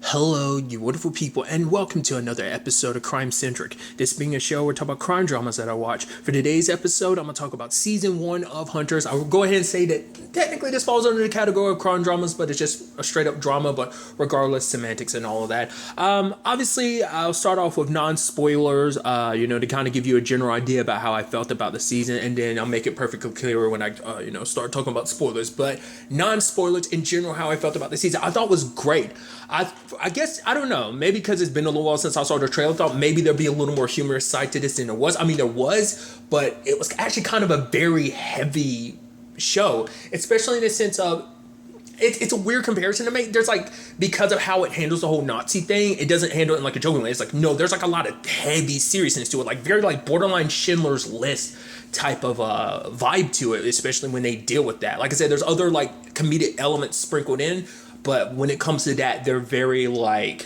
Hello, you wonderful people, and welcome to another episode of Crime Centric. This being a show where we talk about crime dramas that I watch. For today's episode, I'm going to talk about season 1 of Hunters. I will go ahead and say that technically this falls under the category of crime dramas, but it's just a straight up drama, but regardless, semantics and all of that. Obviously, I'll start off with non-spoilers, to kind of give you a general idea about how I felt about the season, and then I'll make it perfectly clear when I, start talking about spoilers. But non-spoilers in general, how I felt about the season, I thought was great. I guess, I don't know, maybe because it's been a little while since I saw the trailer, I thought maybe there'd be a little more humorous side to this than there was. I mean, there was, but it was actually kind of a very heavy show, especially in the sense of, it's a weird comparison to make. There's like, because of how it handles the whole Nazi thing, it doesn't handle it in like a joking way. It's like, no, there's like a lot of heavy seriousness to it, like very like borderline Schindler's List type of vibe to it, especially when they deal with that. Like I said, there's other like comedic elements sprinkled in, but when it comes to that, they're very like,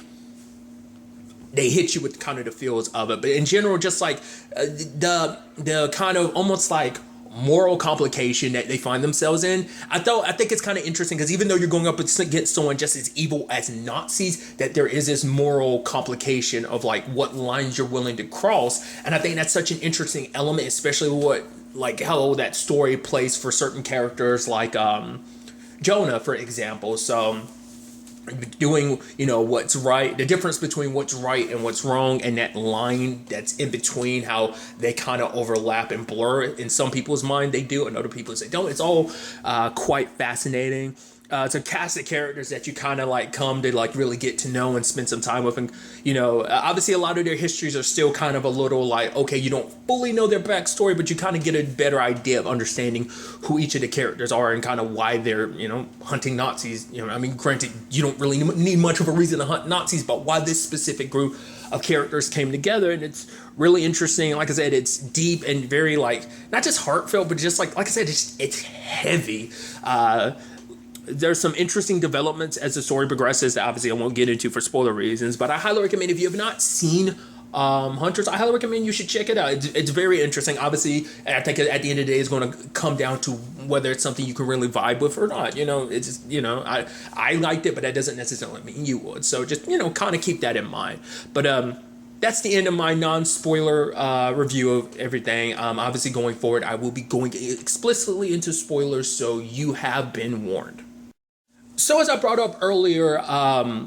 they hit you with kind of the feels of it. But in general, just like the kind of almost like moral complication that they find themselves in, I think it's kind of interesting because even though you're going up against someone just as evil as Nazis, that there is this moral complication of like what lines you're willing to cross. And I think that's such an interesting element, especially what like how that story plays for certain characters like Jonah, for example. So doing, what's right, the difference between what's right and what's wrong, and that line that's in between, how they kind of overlap and blur. In some people's mind they do, and other people say don't. It's all quite fascinating. It's a cast of characters that you kind of like come to like really get to know and spend some time with. And obviously a lot of their histories are still kind of a little like, okay, you don't fully know their backstory, but you kind of get a better idea of understanding who each of the characters are and kind of why they're hunting Nazis. Granted, you don't really need much of a reason to hunt Nazis, but why this specific group of characters came together. And it's really interesting. Like I said, it's deep and very like not just heartfelt, but just like I said, it's heavy. There's some interesting developments as the story progresses that obviously I won't get into for spoiler reasons, but I highly recommend, if you have not seen Hunters, I highly recommend you should check it out. It's very interesting. Obviously, I think at the end of the day, it's going to come down to whether it's something you can really vibe with or not. It's just, I liked it, but that doesn't necessarily mean you would. So just, kind of keep that in mind. But that's the end of my non-spoiler review of everything. Obviously, going forward, I will be going explicitly into spoilers, so you have been warned. So as I brought up earlier,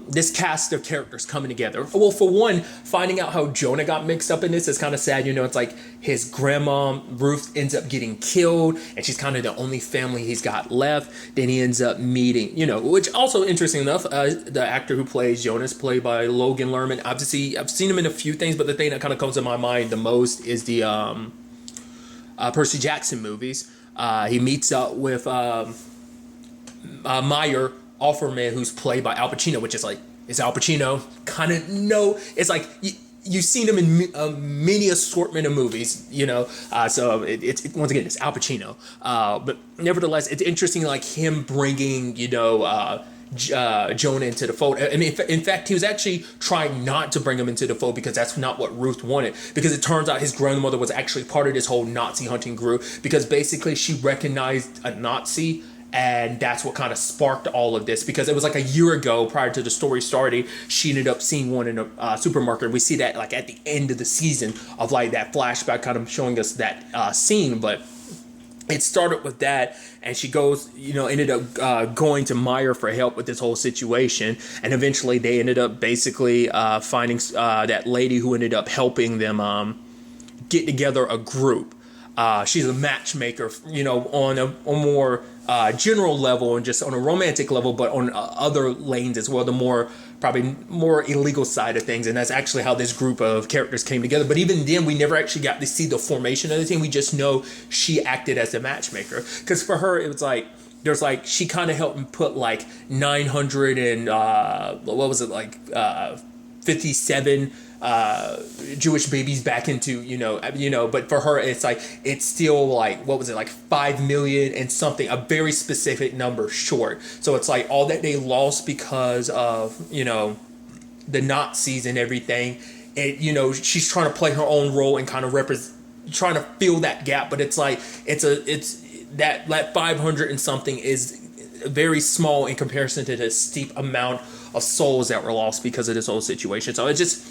this cast of characters coming together. Well, for one, finding out how Jonah got mixed up in this is kind of sad. It's like his grandma, Ruth, ends up getting killed, and she's kind of the only family he's got left. Then he ends up meeting, which also interesting enough, the actor who plays Jonah is played by Logan Lerman. Obviously, I've seen him in a few things, but the thing that kind of comes to my mind the most is the Percy Jackson movies. He meets up with Meyer Offerman, who's played by Al Pacino, which is like, is Al Pacino kind of it's like you've seen him in many assortment of movies, so it's once again, it's Al Pacino, but nevertheless, it's interesting, like him bringing Jonah into the fold. I mean, in fact, he was actually trying not to bring him into the fold because that's not what Ruth wanted, because it turns out his grandmother was actually part of this whole Nazi hunting group, because basically she recognized a Nazi. And that's what kind of sparked all of this, because it was like a year ago prior to the story starting, she ended up seeing one in a supermarket. We see that like at the end of the season of like that flashback kind of showing us that scene. But it started with that, and she goes, ended up going to Meyer for help with this whole situation. And eventually they ended up basically finding that lady who ended up helping them get together a group. She's a matchmaker, on a more general level and just on a romantic level, but on other lanes as well, the probably more illegal side of things. And that's actually how this group of characters came together. But even then, we never actually got to see the formation of the team. We just know she acted as a matchmaker, because for her, it was like, there's like, she kind of helped put like 900 and what was it, like 57 Jewish babies back into, but for her, it's like, it's still like, what was it, like 5 million and something, a very specific number short. So it's like all that they lost because of, the Nazis and everything. She's trying to play her own role and kind of trying to fill that gap. But it's like, it's that 500 and something is very small in comparison to the steep amount of souls that were lost because of this whole situation. So it just,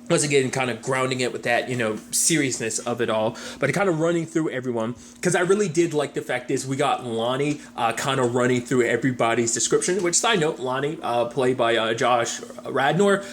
once again, kind of grounding it with that, seriousness of it all, but kind of running through everyone, because I really did like the fact is we got Lonnie kind of running through everybody's description, which, side note, Lonnie, played by Josh Radnor,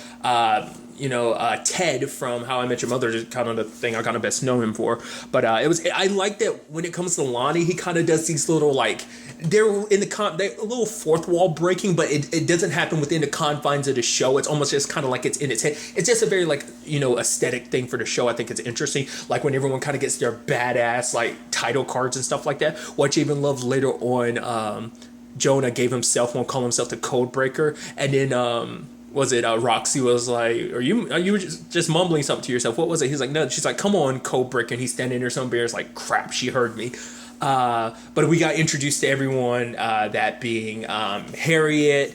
Ted from How I Met Your Mother is kind of the thing I kind of best know him for. But I like that when it comes to Lonnie, he kind of does these little, like, they're in they're a little fourth wall breaking, but it doesn't happen within the confines of the show. It's almost just kind of like it's in its head. It's just a very, like, aesthetic thing for the show. I think it's interesting. Like when everyone kind of gets their badass, like, title cards and stuff like that. What you even love later on, Jonah won't call himself the Code Breaker. And then, was it Roxy was like, are you just mumbling something to yourself? What was it? He's like, no. She's like, come on, Code Breaker. And he's standing there, some bear's like, crap, she heard me. But we got introduced to everyone, that being Harriet,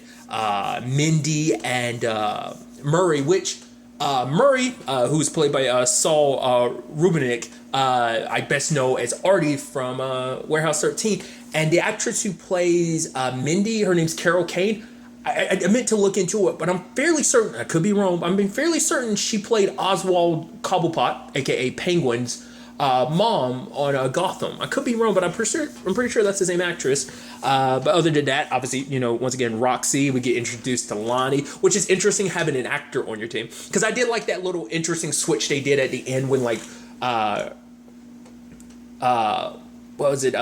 Mindy, and Murray, which Murray, who's played by Saul Rubinek, I best know as Artie from Warehouse 13. And the actress who plays Mindy, her name's Carol Kane. I meant to look into it, but I'm fairly certain, I could be wrong, but I'm fairly certain she played Oswald Cobblepot, aka Penguin's mom on Gotham. I could be wrong, but I'm pretty sure that's the same actress. But other than that, obviously, once again, Roxy, we get introduced to Lonnie, which is interesting having an actor on your team. Because I did like that little interesting switch they did at the end when, like, what was it?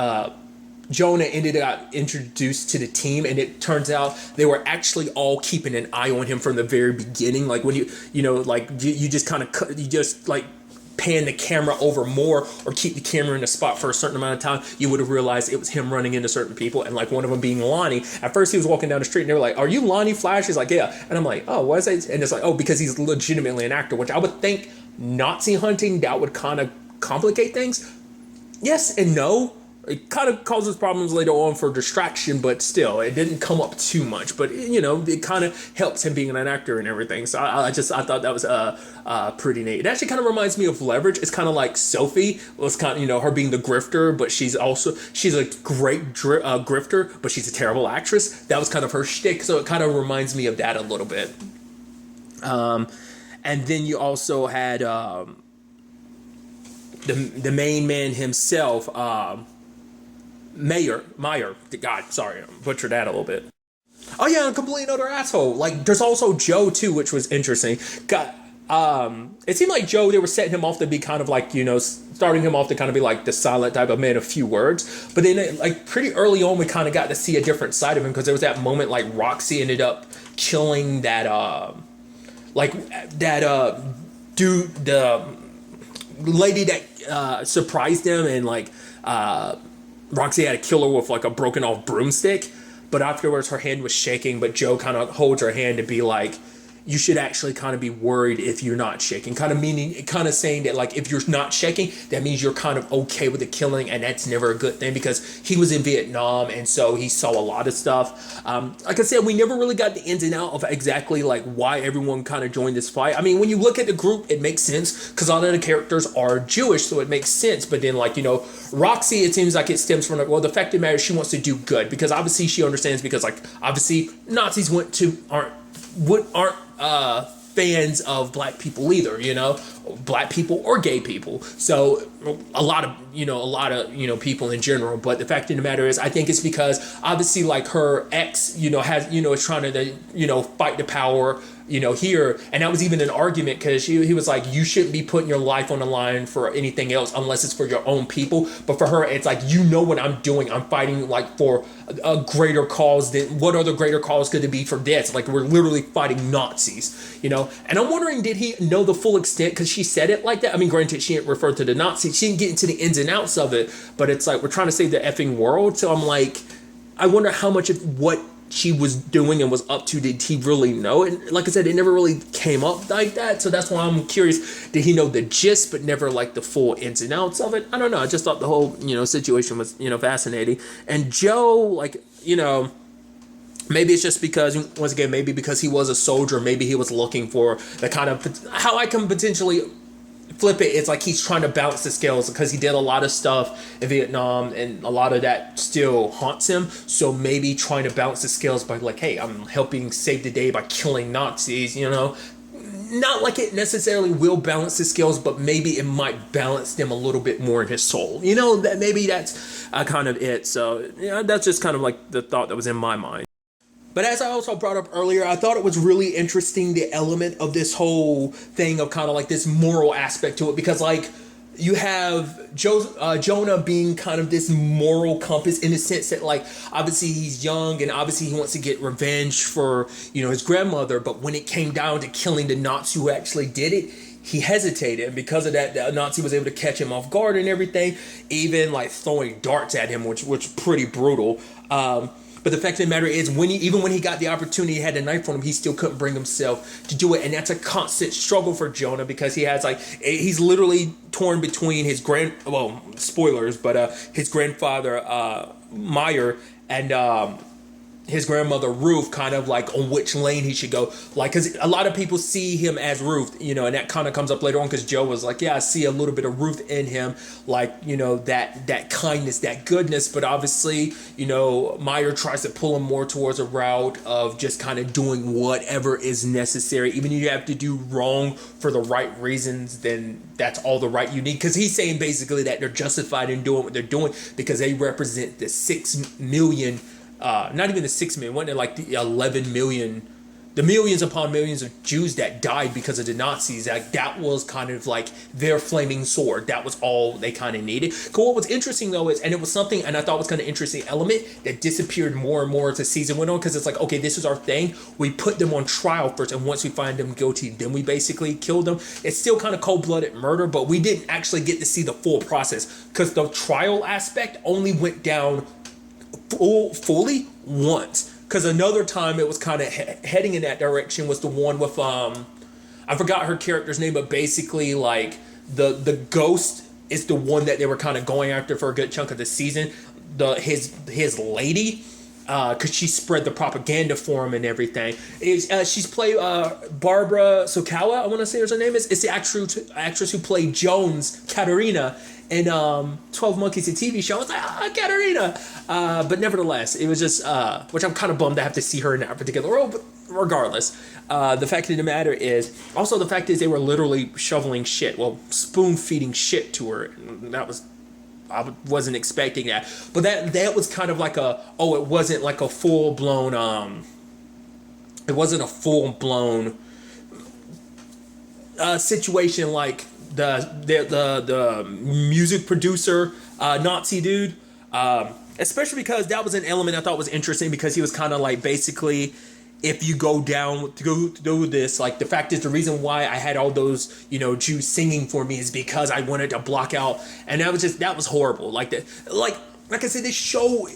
Jonah ended up introduced to the team, and it turns out they were actually all keeping an eye on him from the very beginning. Like when you just kind of you just like pan the camera over more or keep the camera in a spot for a certain amount of time, you would have realized it was him running into certain people, and like one of them being Lonnie. At first he was walking down the street and they were like, are you Lonnie Flash? He's like, yeah. And I'm like, oh, what is that? And it's like, oh, because he's legitimately an actor, which I would think Nazi hunting, that would kind of complicate things. Yes and no. It kind of causes problems later on for distraction, but still, it didn't come up too much. But, it kind of helps him being an actor and everything. So I thought that was pretty neat. It actually kind of reminds me of Leverage. It's kind of like Sophie was kind of, her being the grifter, but she's a great grifter, but she's a terrible actress. That was kind of her shtick. So it kind of reminds me of that a little bit. And then you also had the main man himself, Meyer. God, sorry, I butchered that a little bit. Oh yeah, a completely another asshole. Like, there's also Joe too, which was interesting. It seemed like Joe, they were setting him off to be kind of like, starting him off to kind of be like the silent type of man of few words. But then, like, pretty early on, we kind of got to see a different side of him, because there was that moment, like, Roxy ended up killing that, dude, the lady that surprised him, and like, Roxy had to kill her with like a broken off broomstick, but afterwards her hand was shaking, but Joe kind of holds her hand to be like, you should actually kind of be worried if you're not shaking, kind of saying that, like, if you're not shaking, that means you're kind of okay with the killing, and that's never a good thing, because he was in Vietnam, and so he saw a lot of stuff. Like I said, we never really got the ins and out of exactly like why everyone kind of joined this fight. I mean, when you look at the group, it makes sense, because all of the characters are Jewish, so it makes sense. But then, like, Roxy, it seems like it stems from, like, well, the fact of the matter is she wants to do good, because obviously she understands, because, like, obviously Nazis aren't fans of black people either, black people or gay people. So a lot of people in general. But the fact of the matter is, I think it's because obviously, like, her ex, is trying to, fight the power, here. And that was even an argument, because he was like, you shouldn't be putting your life on the line for anything else unless it's for your own people. But for her, it's like, what I'm doing. I'm fighting, like, for a greater cause. Than what other greater cause could it be for this? Like, we're literally fighting Nazis, And I'm wondering, did he know the full extent? Because she said it like that. I mean, granted, she didn't refer to the Nazis. She didn't get into the ins and outs of it. But it's like, we're trying to save the effing world. So I'm like, I wonder how much of what she was doing and was up to did he really know. And like I said, it never really came up like that. So that's why I'm curious, did he know the gist but never like the full ins and outs of it? I don't know. I just thought the whole situation was fascinating. And Joe, like, maybe it's just because, once again, maybe because he was a soldier, maybe he was looking for the kind of how I can potentially flip it, it's like he's trying to balance the scales because he did a lot of stuff in Vietnam and a lot of that still haunts him. So maybe trying to balance the scales by like, hey, I'm helping save the day by killing Nazis, you know. Not like it necessarily will balance the scales, but maybe it might balance them a little bit more in his soul. You know, that maybe that's kind of it. So yeah, that's just kind of like the thought that was in my mind. But as I also brought up earlier, I thought it was really interesting, the element of this whole thing of kind of like this moral aspect to it, because like you have Jonah being kind of this moral compass in the sense that like obviously he's young and obviously he wants to get revenge for, you know, his grandmother, but when it came down to killing the Nazi who actually did it, he hesitated, and because of that, the Nazi was able to catch him off guard and everything, even like throwing darts at him, which pretty brutal. But the fact of the matter is, even when he got the opportunity, he had the knife on him, he still couldn't bring himself to do it. And that's a constant struggle for Jonah, because he's literally torn between spoilers, but his grandfather, Meyer, and his grandmother Ruth, kind of like on which lane he should go. Like, because a lot of people see him as Ruth, you know, and that kind of comes up later on, because Joe was like, yeah, I see a little bit of Ruth in him, like, you know, that kindness, that goodness. But obviously, you know, Meyer tries to pull him more towards a route of just kind of doing whatever is necessary. Even if you have to do wrong for the right reasons, then that's all the right you need. Because he's saying basically that they're justified in doing what they're doing because they represent the 6 million, not even the 6 million, wasn't it like the 11 million, the millions upon millions of Jews that died because of the Nazis? Like, that was kind of like their flaming sword. That was all they kind of needed. Cool. What was interesting though is, and it was something, and I thought was kind of interesting element that disappeared more and more as the season went on, because it's like, okay, this is our thing. We put them on trial first, and once we find them guilty, then we basically kill them. It's still kind of cold-blooded murder, but we didn't actually get to see the full process, because the trial aspect only went down fully once. Because another time it was kind of heading in that direction was the one with I forgot her character's name, but basically like the ghost is the one that they were kind of going after for a good chunk of the season. His lady, because she spread the propaganda for him and everything. She's played Barbara Sokawa, I want to say her name is. It's the actress who played Jones, Katerina, in 12 Monkeys, a TV show. I was like, Katerina. But nevertheless, it was just, which I'm kind of bummed to have to see her in that particular role, but regardless, the fact of the matter is, also the fact is they were literally shoveling shit, spoon feeding shit to her. I wasn't expecting that, but that was kind of like it wasn't like a full blown, it wasn't a full blown situation like the music producer Nazi dude, especially because that was an element I thought was interesting, because he was kind of like, basically, if you go down to go do this, like, the fact is, the reason why I had all those, you know, Jews singing for me is because I wanted to block out, and that was horrible. Like that, like I said, this show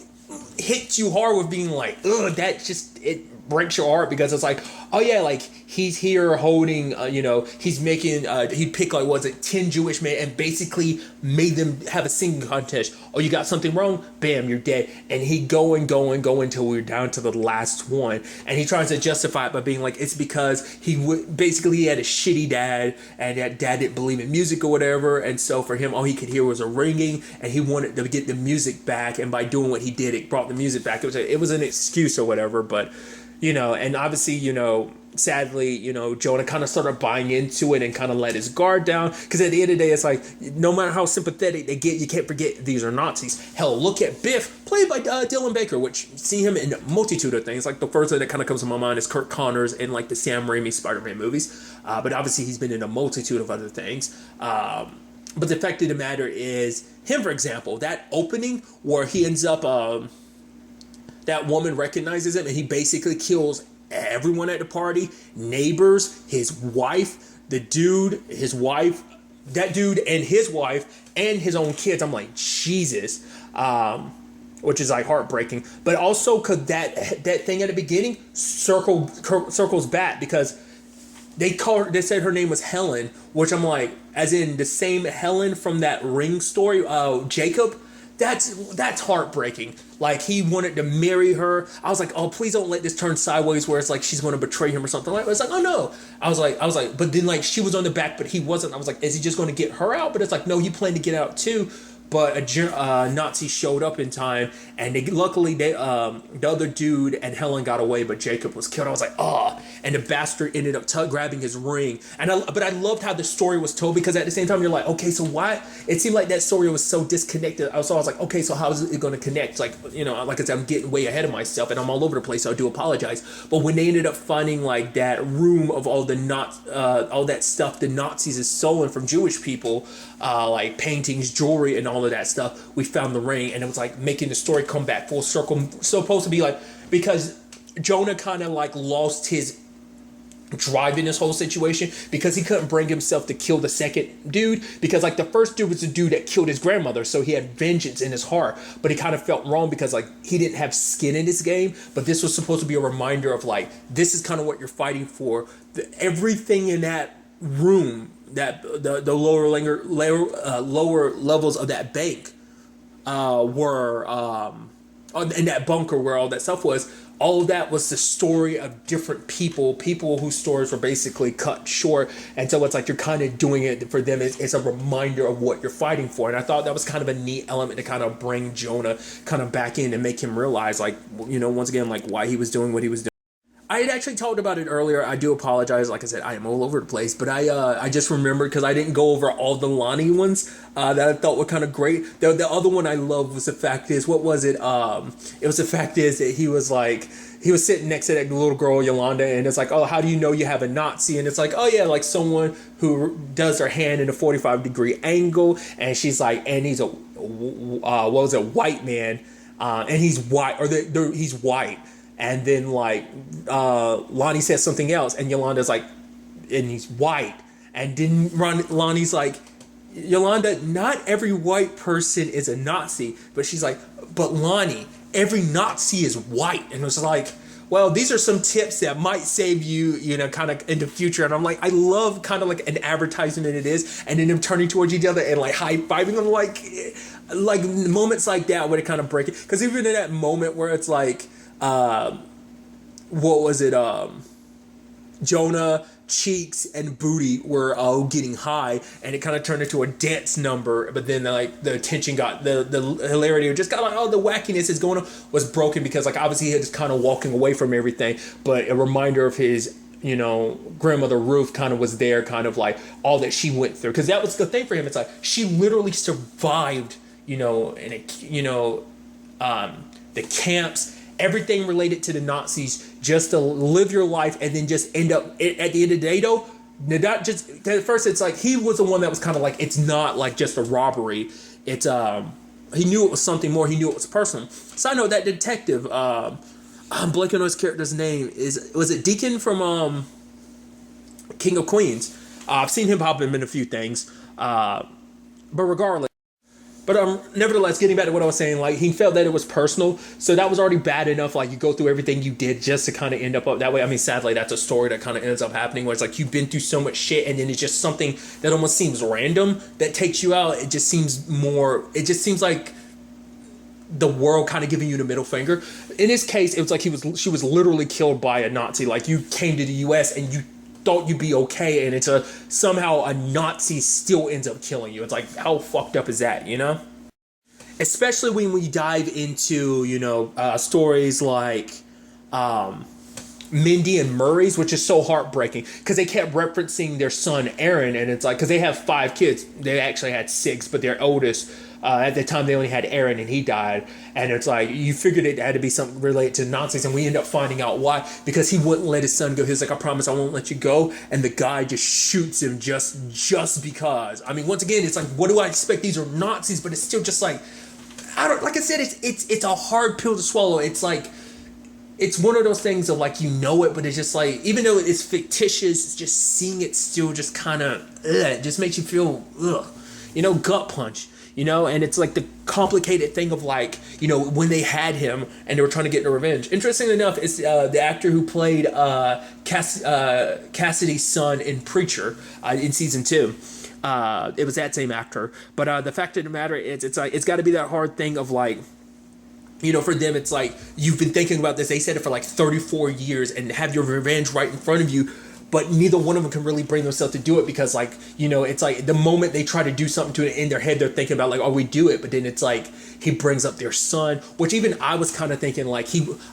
hits you hard with being like, ugh, that just, it breaks your heart, because it's like, oh yeah, like, he's here holding, he's making, he picked, like, 10 Jewish men and basically made them have a singing contest. Oh, you got something wrong? Bam, you're dead. And he go until we're down to the last one. And he tries to justify it by being like, it's because he had a shitty dad, and that dad didn't believe in music or whatever. And so for him, all he could hear was a ringing, and he wanted to get the music back. And by doing what he did, it brought the music back. It was an excuse or whatever, but, and obviously, sadly, Jonah kind of started buying into it and kind of let his guard down, because at the end of the day, it's like, no matter how sympathetic they get, you can't forget these are Nazis. Hell, look at Biff, played by Dylan Baker, which see him in a multitude of things. Like, the first thing that kind of comes to my mind is Kirk Connors in like the Sam Raimi Spider-Man movies, but obviously he's been in a multitude of other things. But the fact of the matter is, him, for example, that opening where he ends up, that woman recognizes him and he basically kills everyone at the party, neighbors, his wife, that dude and his wife, and his own kids. I'm like, Jesus, which is like heartbreaking. But also, cause that thing at the beginning circles back, because they said her name was Helen, which I'm like, as in the same Helen from that Ring story, Jacob. that's heartbreaking. Like, he wanted to marry her. I was like, oh, please don't let this turn sideways where it's like she's going to betray him or something. Like, it's like, oh no. I was like, but then like she was on the back, but he wasn't. I was like, is he just going to get her out? But it's like, no, he planned to get out too. But a Nazi showed up in time, and luckily the other dude and Helen got away, but Jacob was killed. I was like, oh, and the bastard ended up grabbing his ring. But I loved how the story was told, because at the same time you're like, okay, so why? It seemed like that story was so disconnected. So I was like, okay, so how is it going to connect? Like, like I said, I'm getting way ahead of myself, and I'm all over the place, so I do apologize. But when they ended up finding like that room of all that stuff the Nazis had stolen from Jewish people, like paintings, jewelry, and all of that stuff, we found the ring, and it was like making the story come back full circle. Supposed to be like, because Jonah kind of like lost his drive in this whole situation, because he couldn't bring himself to kill the second dude, because like the first dude was the dude that killed his grandmother, so he had vengeance in his heart, but he kind of felt wrong because like he didn't have skin in this game. But this was supposed to be a reminder of like, this is kind of what you're fighting for. Everything in that room, that the lower levels of that bank were in that bunker where all that stuff was. All of that was the story of different people whose stories were basically cut short. And so it's like you're kind of doing it for them. It's a reminder of what you're fighting for. And I thought that was kind of a neat element to kind of bring Jonah kind of back in and make him realize, like, once again, like why he was doing what he was doing. I had actually talked about it earlier. I do apologize. Like I said, I am all over the place, but I just remembered because I didn't go over all the Lonnie ones that I thought were kind of great. The other one I loved was the fact is, what was it? It was the fact is that he was sitting next to that little girl, Yolanda, and it's like, oh, how do you know you have a Nazi? And it's like, oh yeah, like someone who does their hand in a 45-degree angle, and she's like, and he's a white man, and he's white, or he's white. And then like Lonnie says something else, and Yolanda's like, and he's white. And then Lonnie's like, Yolanda, not every white person is a Nazi. But she's like, but Lonnie, every Nazi is white. And it was like, well, these are some tips that might save you, kind of in the future. And I'm like, I love kind of like an advertisement it is. And then them turning towards each other and like high-fiving them, like moments like that where they kind of break it. Because even in that moment where it's like, what was it? Jonah, Cheeks, and Booty were all getting high, and it kind of turned into a dance number. But then like the attention got the hilarity just got like, oh, the wackiness is going on, was broken because like obviously he was kind of walking away from everything, but a reminder of his grandmother Ruth kind of was there, kind of like all that she went through, because that was the thing for him. It's like she literally survived, the camps. Everything related to the Nazis, just to live your life and then just end up at the end of the day, though, not just at first it's like he was the one that was kind of like, it's not like just a robbery. It's he knew it was something more. He knew it was personal. So I know that detective, I'm blanking on his character's name. Was it Deacon from King of Queens? I've seen him pop in a few things, but regardless. But nevertheless, getting back to what I was saying, like he felt that it was personal, so that was already bad enough. Like you go through everything you did just to kind of end up that way. I mean, sadly, that's a story that kind of ends up happening where it's like you've been through so much shit, and then it's just something that almost seems random that takes you out. It just seems like the world kind of giving you the middle finger. In this case, it was like she was literally killed by a Nazi. Like you came to the U.S. and you thought you'd be okay, and it's somehow a Nazi still ends up killing you. It's like, how fucked up is that, Especially when we dive into, stories like Mindy and Murray's, which is so heartbreaking because they kept referencing their son Aaron, and it's like, because they have 5 kids. They actually had 6, but their oldest, at the time they only had Aaron, and he died. And it's like, you figured it had to be something related to Nazis, and we end up finding out why, because he wouldn't let his son go. He was like, I promise I won't let you go. And the guy just shoots him just because. I mean, once again, it's like, what do I expect? These are Nazis, but it's still just like, like I said, it's a hard pill to swallow. It's like, it's one of those things of like, it, but it's just like, even though it's fictitious, it's just seeing it still just kind of, it just makes you feel, gut punch. And it's like the complicated thing of like, when they had him and they were trying to get their revenge. Interestingly enough, it's the actor who played Cassidy's son in Preacher in season 2. It was that same actor. But the fact of the matter is, it's like it's got to be that hard thing of like, for them, it's like you've been thinking about this. They said it for like 34 years and have your revenge right in front of you. But neither one of them can really bring themselves to do it because, like, it's like the moment they try to do something to it in their head, they're thinking about, like, oh, we do it. But then it's like he brings up their son, which even I was kind of thinking, like,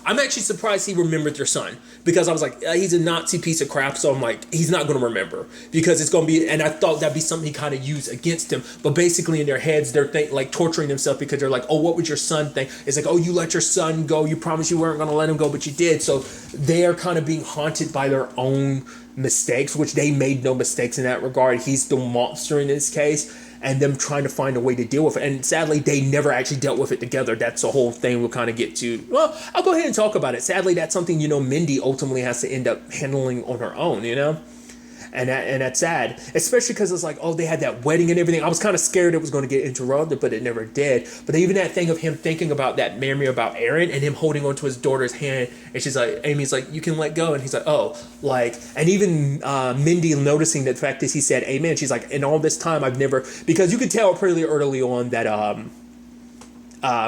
I'm actually surprised he remembered their son because I was like, he's a Nazi piece of crap. So I'm like, he's not going to remember because it's going to be, and I thought that'd be something he kind of used against him. But basically in their heads, they're like torturing themselves because they're like, oh, what would your son think? It's like, oh, you let your son go. You promised you weren't going to let him go, but you did. So they're kind of being haunted by their own mistakes, which they made no mistakes in that regard. He's the monster in this case, and them trying to find a way to deal with it. And sadly, they never actually dealt with it together. That's the whole thing we'll kind of get to. Well, I'll go ahead and talk about it. Sadly, that's something, Mindy ultimately has to end up handling on her own, And that's sad, especially because it's like, oh, they had that wedding and everything. I was kind of scared it was going to get interrupted, but it never did. But even that thing of him thinking about that memory about Aaron and him holding onto his daughter's hand, and she's like, Amy's like, you can let go, and he's like, oh, like, and even Mindy noticing the fact that he said amen. She's like, in all this time, I've never, because you could tell pretty early on that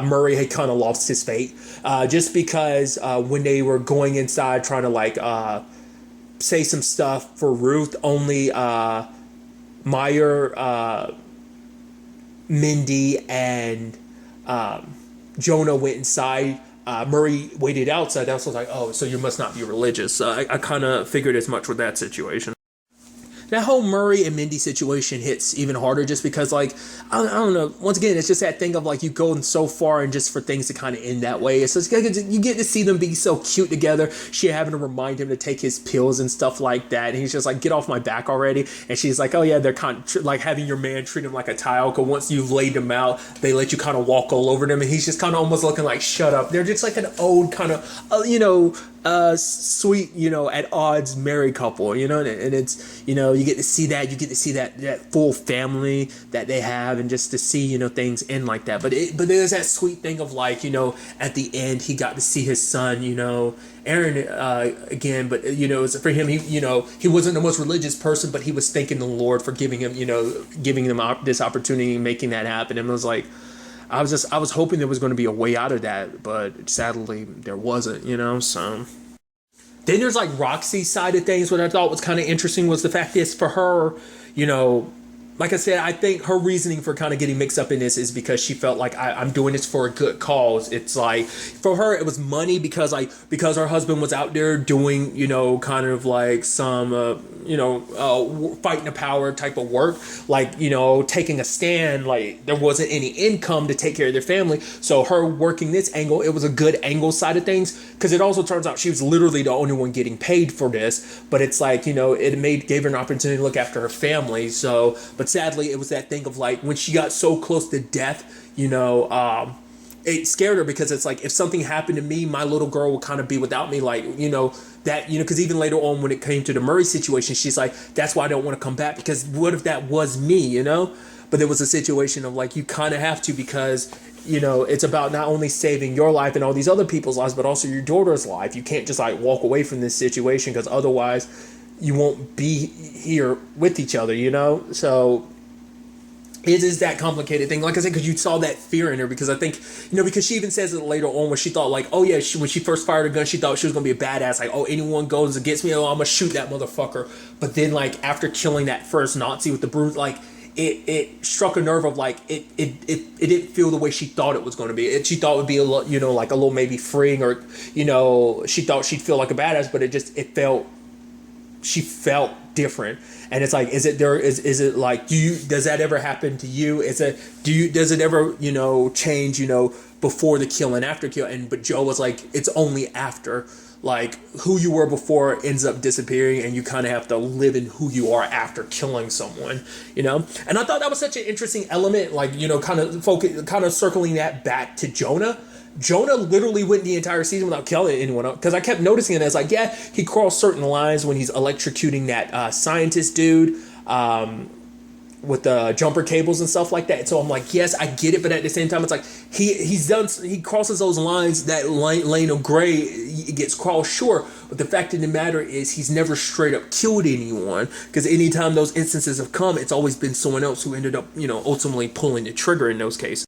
Murray had kind of lost his faith, just because when they were going inside trying to like say some stuff for Ruth, only Meyer, Mindy, and Jonah went inside. Murray waited outside. I was like, oh, so you must not be religious. I kind of figured as much with that situation. That whole Murray and Mindy situation hits even harder just because, like, I don't know. Once again, it's just that thing of, like, you go so far and just for things to kind of end that way. It's just, you get to see them be so cute together. She having to remind him to take his pills and stuff like that. And he's just like, get off my back already. And she's like, oh, yeah, they're kind of like having your man treat him like a tile. Because once you've laid them out, they let you kind of walk all over them. And he's just kind of almost looking like, shut up. They're just like an old kind of, sweet, at odds married couple, and it's, you get to see that full family that they have, and just to see, things end like that. But there's that sweet thing of like, at the end he got to see his son, Aaron again, but for him, he wasn't the most religious person, but he was thanking the Lord for giving him, giving them this opportunity and making that happen. And it was like, I was hoping there was going to be a way out of that, but sadly there wasn't, so. Then there's like Roxy's side of things. What I thought was kind of interesting was the fact is for her, like I said, I think her reasoning for kind of getting mixed up in this is because she felt like I'm doing this for a good cause. It's like for her, it was money because her husband was out there doing, kind of like some, fighting the power type of work, like, taking a stand, like there wasn't any income to take care of their family. So her working this angle, it was a good angle side of things because it also turns out she was literally the only one getting paid for this. But it's like, it gave her an opportunity to look after her family. So, but sadly, it was that thing of like when she got so close to death, it scared her because it's like if something happened to me, my little girl would kind of be without me, like that because even later on when it came to the Murray situation, she's like, that's why I don't want to come back because what if that was me, But there was a situation of like you kind of have to because it's about not only saving your life and all these other people's lives, but also your daughter's life. You can't just like walk away from this situation because otherwise you won't be here with each other, So it is that complicated thing. Like I said, because you saw that fear in her because I think, because she even says it later on when she thought like, oh yeah, when she first fired a gun, she thought she was going to be a badass. Like, oh, anyone goes against me, oh, I'm going to shoot that motherfucker. But then like after killing that first Nazi with the bruise, like it struck a nerve of like, it didn't feel the way she thought it was going to be. She thought it would be a little, like a little maybe freeing or, she thought she'd feel like a badass, but she felt different. And it's like, is it like, does that ever happen to you? Does it ever, change, before the kill and after kill? But Joe was like, it's only after, like who you were before ends up disappearing and you kind of have to live in who you are after killing someone, And I thought that was such an interesting element, like, kind of circling that back to Jonah. Jonah literally went the entire season without killing anyone else. Because I kept noticing it as like, yeah, he crossed certain lines when he's electrocuting that scientist dude. with the jumper cables and stuff like that. So I'm like, yes, I get it, but at the same time, it's like he crosses those lines. That lane of gray, it gets crossed, sure. But the fact of the matter is, he's never straight up killed anyone, because anytime those instances have come, it's always been someone else who ended up, ultimately pulling the trigger in those cases.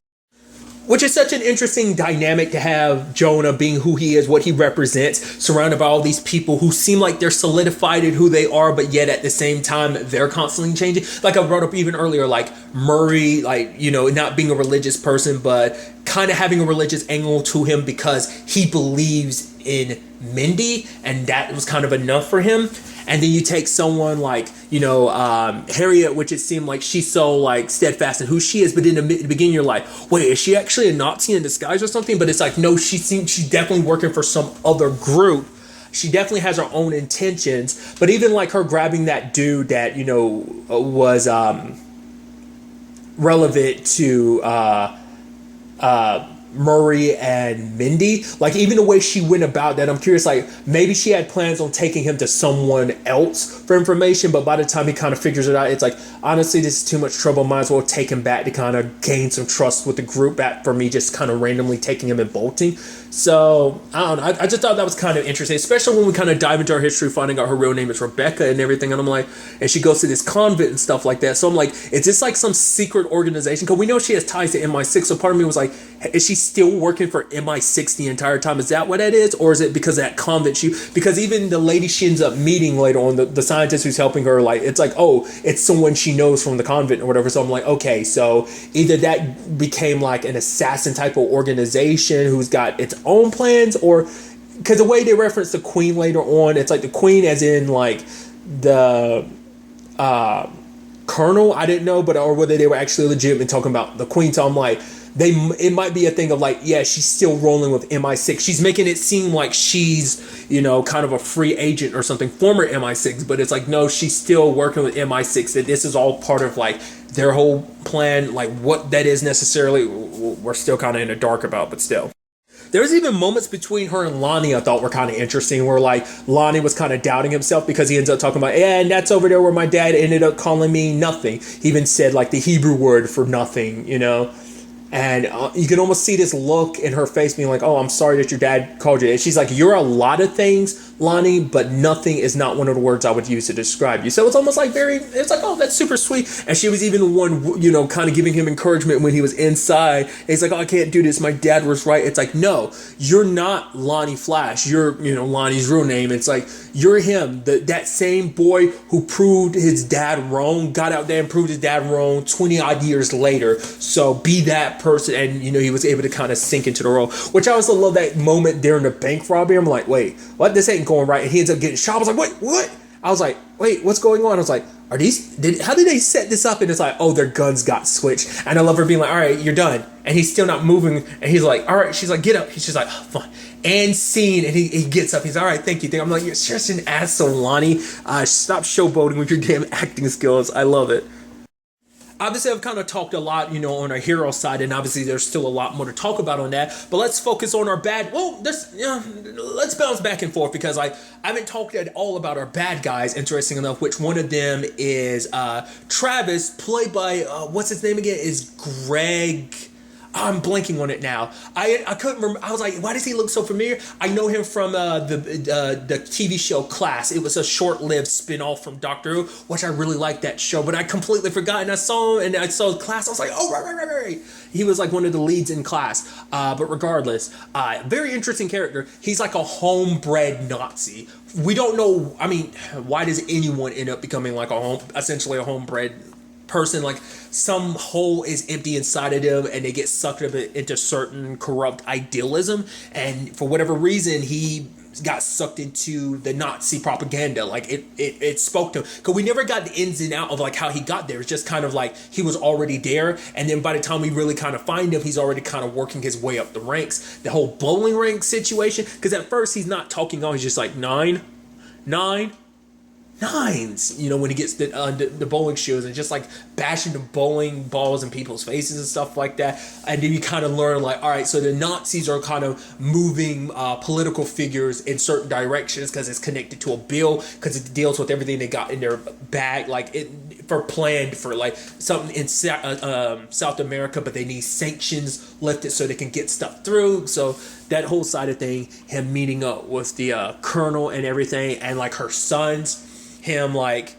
Which is such an interesting dynamic to have Jonah being who he is, what he represents, surrounded by all these people who seem like they're solidified in who they are, but yet at the same time, they're constantly changing. Like I brought up even earlier, like Murray, not being a religious person, but kind of having a religious angle to him because he believes in Mindy, and that was kind of enough for him. And then you take someone like, Harriet, which it seemed like she's so like steadfast in who she is. But in the beginning, you're like, wait, is she actually a Nazi in disguise or something? But it's like, no, she's definitely working for some other group. She definitely has her own intentions. But even like her grabbing that dude that, was relevant to Murray and Mindy, like even the way she went about that, I'm curious, like maybe she had plans on taking him to someone else for information, but by the time he kind of figures it out, it's like, honestly, this is too much trouble, might as well take him back to kind of gain some trust with the group back for me just kind of randomly taking him and bolting. So I don't know, I just thought that was kind of interesting, especially when we kind of dive into her history, finding out her real name is Rebecca and everything, and I'm like, and she goes to this convent and stuff like that. So I'm like, is this like some secret organization? Because we know she has ties to MI6, so part of me was like, is she still working for MI6 the entire time? Is that what that is? Or is it because of that convent because even the lady she ends up meeting later on, the scientist who's helping her, like, it's like, oh, it's someone she knows from the convent or whatever. So I'm like, okay, so either that became like an assassin type of organization who's got its own plans, or because the way they reference the queen later on, it's like the queen as in like the colonel, I didn't know, but or whether they were actually legitimate talking about the queen. So I'm like, it might be a thing of like, yeah, she's still rolling with MI6. She's making it seem like she's, kind of a free agent or something, former MI6, but it's like, no, she's still working with MI6, that this is all part of like their whole plan. Like what that is necessarily, we're still kind of in the dark about, but still. There's even moments between her and Lonnie I thought were kind of interesting, where like Lonnie was kind of doubting himself because he ends up talking about, yeah, and that's over there where my dad ended up calling me nothing. He even said like the Hebrew word for nothing, And you can almost see this look in her face being like, oh, I'm sorry that your dad called you. And she's like, you're a lot of things, Lonnie, but nothing is not one of the words I would use to describe you. So it's almost like it's like, oh, that's super sweet. And she was even the one, kind of giving him encouragement when he was inside. And he's like, oh, I can't do this. My dad was right. It's like, no, you're not Lonnie Flash. You're, Lonnie's real name. It's like, you're him. That same boy who proved his dad wrong, got out there and proved his dad wrong 20 odd years later. So be that person. And he was able to kind of sink into the role, which I also love that moment during the bank robbery. I'm like, wait, what? This ain't going right. And he ends up getting shot. I was like, wait, what? I was like, wait, what's going on? I was like, how did they set this up? And it's like, oh, their guns got switched. And I love her being like, all right, you're done. And he's still not moving. And he's like, all right. She's like, get up. She's like, oh, fine. And scene. And he gets up. He's all right, thank you. I'm like, you're just an asshole, Lonnie. Stop showboating with your damn acting skills. I love it. Obviously, I've kind of talked a lot, on our hero side, and obviously there's still a lot more to talk about on that. But let's focus on our bad. Well, let's bounce back and forth because I haven't talked at all about our bad guys. Interesting enough, which one of them is Travis, played by what's his name again? Is Greg. I'm blanking on it now. I couldn't remember. I was like, why does he look so familiar? I know him from the TV show Class. It was a short-lived spin-off from Doctor Who, which I really liked that show, but I completely forgot. And I saw him, and I saw Class. I was like, oh, right. He was like one of the leads in Class. But regardless, very interesting character. He's like a homebred Nazi. We don't know. I mean, why does anyone end up becoming like essentially a homebred person? Like some hole is empty inside of them and they get sucked up into certain corrupt idealism, and for whatever reason he got sucked into the Nazi propaganda. Like it spoke to him, because we never got the ins and out of like how he got there. It's just kind of like he was already there, and then by the time we really kind of find him, he's already kind of working his way up the ranks. The whole bowling rink situation, because at first he's not talking on, he's just like nines, when he gets the bowling shoes and just like bashing the bowling balls in people's faces and stuff like that. And then you kind of learn like, all right, so the Nazis are kind of moving political figures in certain directions because it's connected to a bill, because it deals with everything they got in their bag. Like planned for like something in South America, but they need sanctions lifted so they can get stuff through. So that whole side of thing, him meeting up with the colonel and everything, and like her sons, him like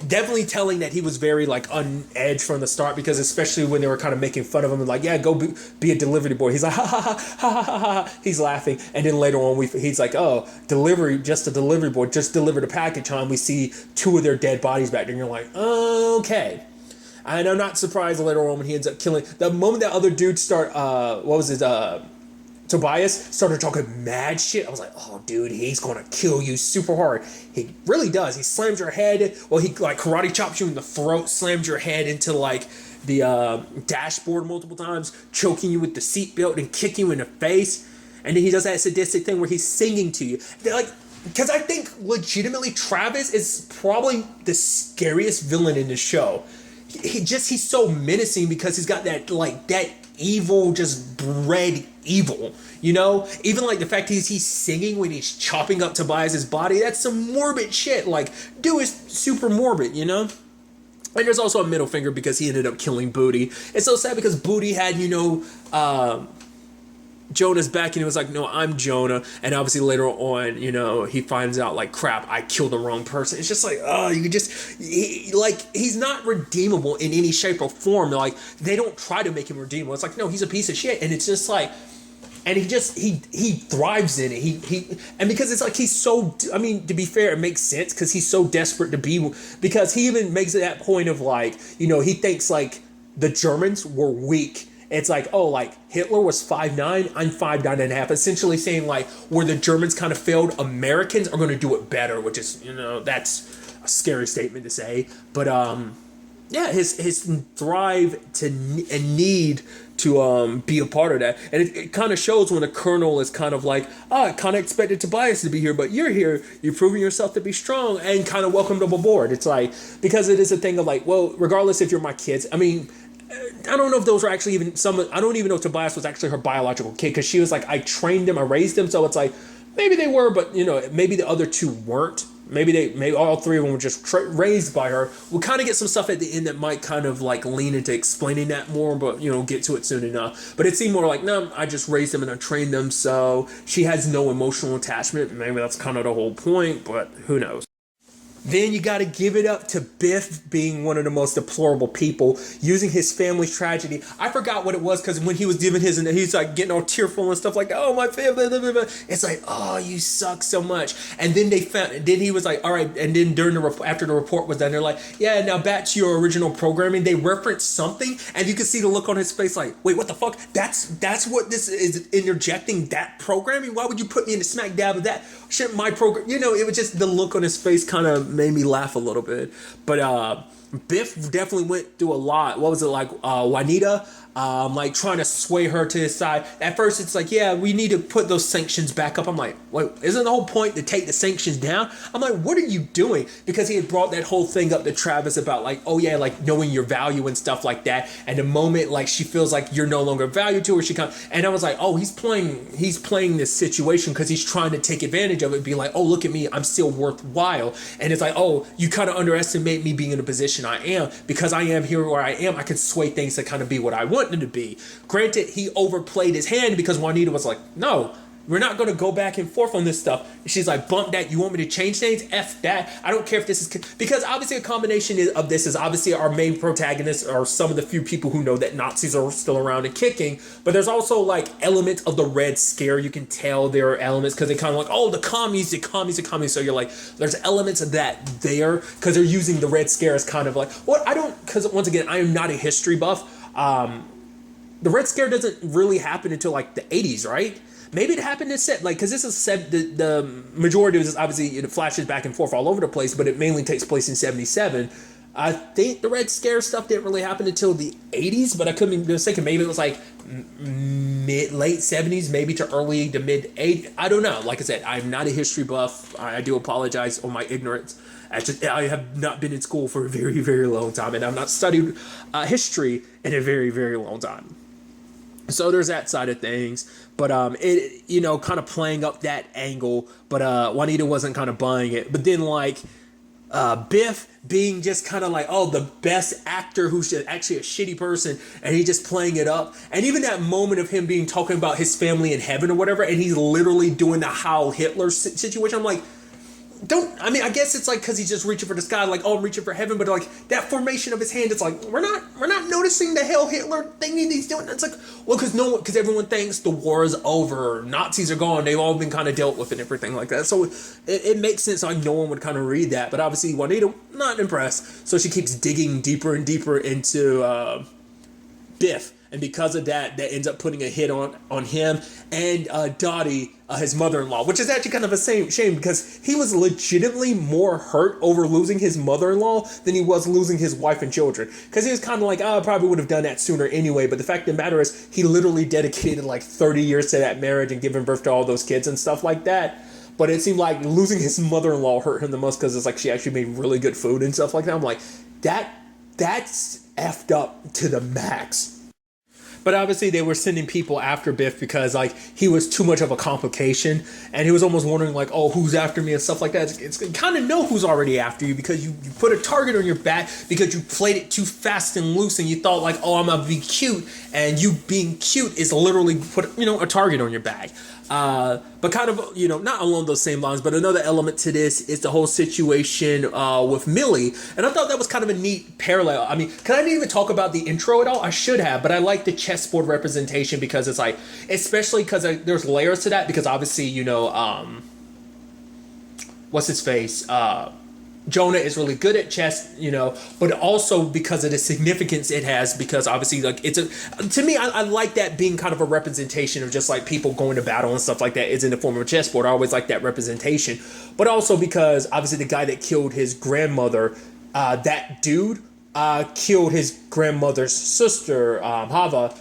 definitely telling that he was very like on edge from the start, because especially when they were kind of making fun of him and like, yeah, go be a delivery boy. He's like, ha ha ha ha ha ha ha. He's laughing, and then later on he's like, oh, delivery, just a delivery boy, just delivered a package. And we see 2 of their dead bodies back there, and you're like, okay. And I'm not surprised later on when he ends up killing. The moment that other dude Tobias started talking mad shit, I was like, oh, dude, he's going to kill you super hard. He really does. He slams your head. Well, he like karate chops you in the throat, slams your head into like the dashboard multiple times, choking you with the seatbelt and kicking you in the face. And then he does that sadistic thing where he's singing to you. They're like, because I think legitimately Travis is probably the scariest villain in the show. He's so menacing because he's got that evil, just bred evil, you know? Even like the fact he's singing when he's chopping up Tobias's body, that's some morbid shit. Like, dude is super morbid, you know? And there's also a middle finger because he ended up killing Booty. It's so sad because Booty had, Jonah's back, and he was like, no, I'm Jonah. And obviously later on, he finds out like, crap, I killed the wrong person. It's just like, oh, he's not redeemable in any shape or form. Like, they don't try to make him redeemable. It's like, no, he's a piece of shit. And it's just like, and he thrives in it. And because it's like, he's so, I mean, to be fair, it makes sense because he's so desperate to be, because he even makes it that point of like, he thinks like the Germans were weak. It's like, oh, like Hitler was 5'9", I'm 5'9.5", essentially saying like, where the Germans kind of failed, Americans are going to do it better, which is, that's a scary statement to say. But yeah, his thrive and need to be a part of that. And it kind of shows when the colonel is kind of like, I kind of expected Tobias to be here, but you're here, you're proving yourself to be strong, and kind of welcomed him aboard. It's like, because it is a thing of like, well, regardless if you're my kids, I mean, I don't know if those were actually even I don't even know if Tobias was actually her biological kid, because she was like, I trained them, I raised them. So it's like, maybe they were, but maybe the other 2 weren't. Maybe all 3 of them were just raised by her. We'll kind of get some stuff at the end that might kind of like lean into explaining that more, but get to it soon enough. But it seemed more like, no, I just raised them and I trained them, so she has no emotional attachment. Maybe that's kind of the whole point, but who knows. Then you got to give it up to Biff being one of the most deplorable people, using his family's tragedy. I forgot what it was, because when he was giving he's like getting all tearful and stuff like, oh, my family, blah, blah, blah. It's like, oh, you suck so much. And then then he was like, all right. And then after the report was done, they're like, yeah, now back to your original programming. They referenced something, and you can see the look on his face like, wait, what the fuck? That's what this is, interjecting that programming? Why would you put me in the smack dab of that? Shouldn't my program, it was just the look on his face kind of made me laugh a little bit. But Biff definitely went through a lot. What was it like? Juanita, like trying to sway her to his side. At first, it's like, yeah, we need to put those sanctions back up. I'm like, wait, isn't the whole point to take the sanctions down? I'm like, what are you doing? Because he had brought that whole thing up to Travis about like, oh yeah, like knowing your value and stuff like that. And the moment like she feels like you're no longer valued to her, she comes. And I was like, oh, he's playing this situation because he's trying to take advantage of it. Be like, oh, look at me, I'm still worthwhile. And it's like, oh, you kind of underestimate me being in a position I am, because I am here where I am. I can sway things to kind of be what I want them to be. Granted, he overplayed his hand, because Juanita was like, no, we're not going to go back and forth on this stuff. And she's like, bump that. You want me to change things? F that. I don't care if this is... Because obviously a combination of this is obviously our main protagonists are some of the few people who know that Nazis are still around and kicking. But there's also like elements of the Red Scare. You can tell there are elements because they kind of like, oh, the commies. So you're like, there's elements of that there, because they're using the Red Scare as kind of like... Because once again, I am not a history buff. The Red Scare doesn't really happen until like the 80s, right? Maybe it happened in because this is the majority of this, obviously it flashes back and forth all over the place, but it mainly takes place in 77. I think the Red Scare stuff didn't really happen until the 80s, but I couldn't be mistaken. Maybe it was like late 70s, maybe to early to mid 80s. I don't know. Like I said, I'm not a history buff. I do apologize on my ignorance. I have not been in school for a very, very long time, and I've not studied history in a very, very long time. So there's that side of things, but kind of playing up that angle, but Juanita wasn't kind of buying it. But then like Biff being just kind of like, oh, the best actor who's just actually a shitty person, and he's just playing it up. And even that moment of him being talking about his family in heaven or whatever, and he's literally doing the Heil Hitler situation. I'm like, I guess it's like because he's just reaching for the sky, like, oh, I'm reaching for heaven, but like that formation of his hand, it's like we're not noticing the Heil Hitler thing he's doing. It's like, well, because everyone thinks the war is over, Nazis are gone, they've all been kind of dealt with and everything like that. So it makes sense. Like no one would kind of read that, but obviously Juanita not impressed, so she keeps digging deeper and deeper into Biff. And because of that ends up putting a hit on him and Dottie, his mother-in-law, which is actually kind of a shame because he was legitimately more hurt over losing his mother-in-law than he was losing his wife and children. Because he was kind of like, I probably would have done that sooner anyway. But the fact of the matter is he literally dedicated like 30 years to that marriage and giving birth to all those kids and stuff like that. But it seemed like losing his mother-in-law hurt him the most because it's like she actually made really good food and stuff like that. I'm like, that's effed up to the max. But obviously they were sending people after Biff because like he was too much of a complication, and he was almost wondering like, oh, who's after me and stuff like that. It's kind of know who's already after you because you put a target on your back because you played it too fast and loose, and you thought like, oh, I'm gonna be cute, and you being cute is literally put a target on your back. But kind of, not along those same lines, but another element to this is the whole situation with Millie. And I thought that was kind of a neat parallel. I mean, because I didn't even talk about the intro at all. I should have, but I like the chessboard representation because it's like, especially because there's layers to that because obviously, what's his face? Jonah is really good at chess, but also because of the significance it has, because obviously like to me, I like that being kind of a representation of just like people going to battle and stuff like that is in the form of a chessboard. I always like that representation, but also because obviously the guy that killed his grandmother, that dude killed his grandmother's sister, Hava,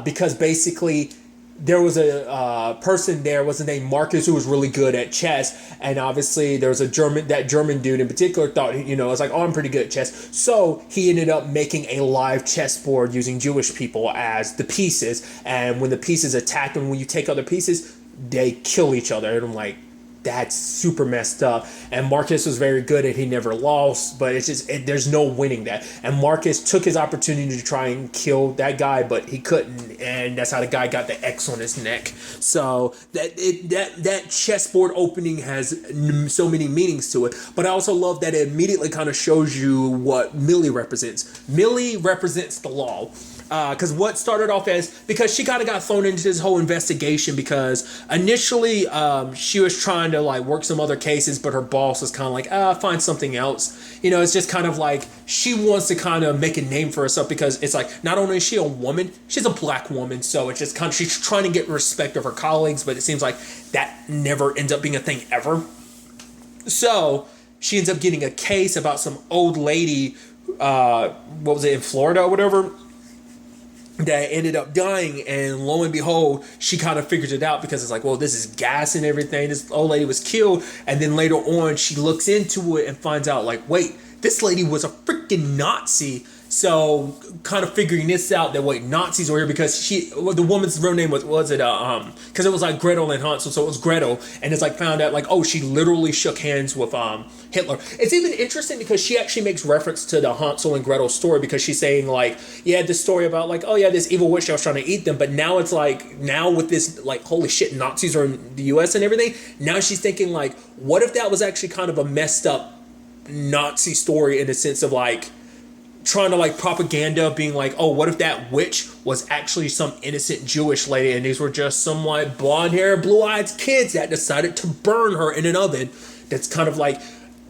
because basically there was a person there, was named Marcus, who was really good at chess, and obviously there was that German dude in particular thought, it's like, oh, I'm pretty good at chess, so he ended up making a live chessboard using Jewish people as the pieces, and when the pieces attack and when you take other pieces, they kill each other, and I'm like, that's super messed up. And Marcus was very good at he never lost, but it's just there's no winning that. And Marcus took his opportunity to try and kill that guy, but he couldn't, and that's how the guy got the X on his neck. So that chessboard opening has so many meanings to it. But I also love that it immediately kind of shows you what Millie represents. Millie represents the law. Because what started off because she kind of got thrown into this whole investigation because initially she was trying to like work some other cases, but her boss was kind of like, find something else. It's just kind of like she wants to kind of make a name for herself because it's like not only is she a woman, she's a black woman, so it's just kind of she's trying to get respect of her colleagues, but it seems like that never ends up being a thing ever. So she ends up getting a case about some old lady, what was it, in Florida or whatever, that ended up dying, and lo and behold, she kind of figures it out because it's like, well, this is gas and everything. This old lady was killed, and then later on, she looks into it and finds out, like, wait, this lady was a freaking Nazi. So, kind of figuring this out, that wait, Nazis were here because the woman's real name was it because it was like Gretel and Hansel, so it was Gretel, and it's like found out like, oh, she literally shook hands with Hitler. It's even interesting because she actually makes reference to the Hansel and Gretel story because she's saying like, yeah, this story about like, oh yeah, this evil witch that was trying to eat them, but now it's like, now with this like, holy shit, Nazis are in the US and everything, now she's thinking like, what if that was actually kind of a messed up Nazi story in the sense of like, trying to like propaganda being like, oh, what if that witch was actually some innocent Jewish lady and these were just some like blonde hair, blue-eyed kids that decided to burn her in an oven. That's kind of like,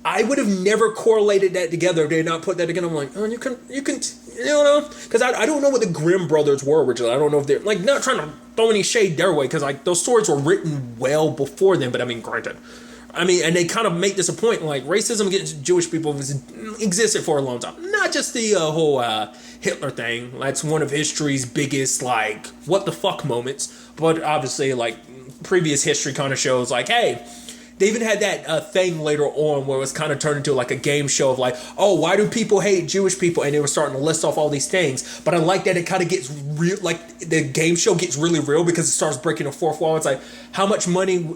I would have never correlated that together if they did not put that together. I'm like, oh, you can, because I don't know what the Grimm brothers were originally. I don't know if they're like not trying to throw any shade their way because like those stories were written well before them, but I mean, granted. And they kind of make this a point, like racism against Jewish people has existed for a long time. Not just the whole Hitler thing. That's one of history's biggest, like, what the fuck moments. But obviously, like, previous history kind of shows, like, hey, they even had that thing later on where it was kind of turned into like a game show of like, oh, why do people hate Jewish people? And they were starting to list off all these things. But I like that it kind of gets real, like the game show gets really real because it starts breaking the fourth wall. It's like, how much money,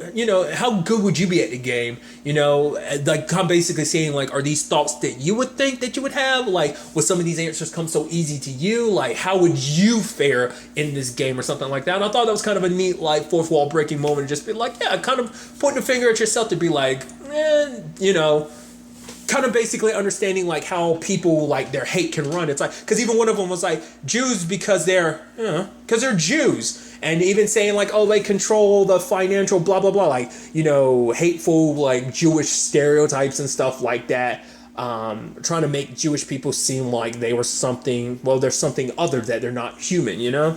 how good would you be at the game? Like I'm basically saying like, are these thoughts that you would think that you would have? Like, would some of these answers come so easy to you? Like, how would you fare in this game or something like that? And I thought that was kind of a neat, like, fourth wall breaking moment. Just be like, yeah, kind of pointing a finger at yourself to be like, kind of basically understanding like how people like their hate can run. It's like, because even one of them was like Jews because they're Jews. And even saying like, oh, they control the financial blah, blah, blah, like, hateful like Jewish stereotypes and stuff like that. Trying to make Jewish people seem like they were something, well, there's something other, that they're not human.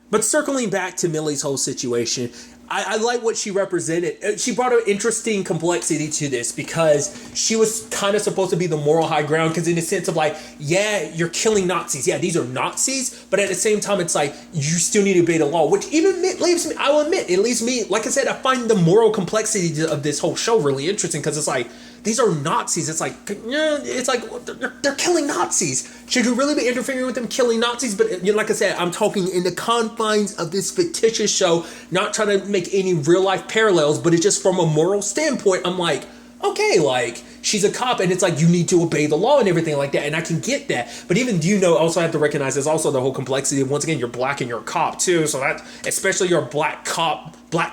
But circling back to Millie's whole situation, I like what she represented. She brought an interesting complexity to this because she was kind of supposed to be the moral high ground, because in the sense of like, yeah, you're killing Nazis. Yeah, these are Nazis. But at the same time, it's like, you still need to obey the law, which even leaves me, I will admit, it leaves me, like I said, I find the moral complexity of this whole show really interesting, because it's like, these are Nazis. It's like, they're killing Nazis. Should you really be interfering with them killing Nazis? But like I said, I'm talking in the confines of this fictitious show, not trying to make any real life parallels, but it's just from a moral standpoint. I'm like, okay, like, she's a cop, and it's like, you need to obey the law and everything like that, and I can get that. But even, also have to recognize there's also the whole complexity of, once again, you're black and you're a cop too, so that, especially you're a black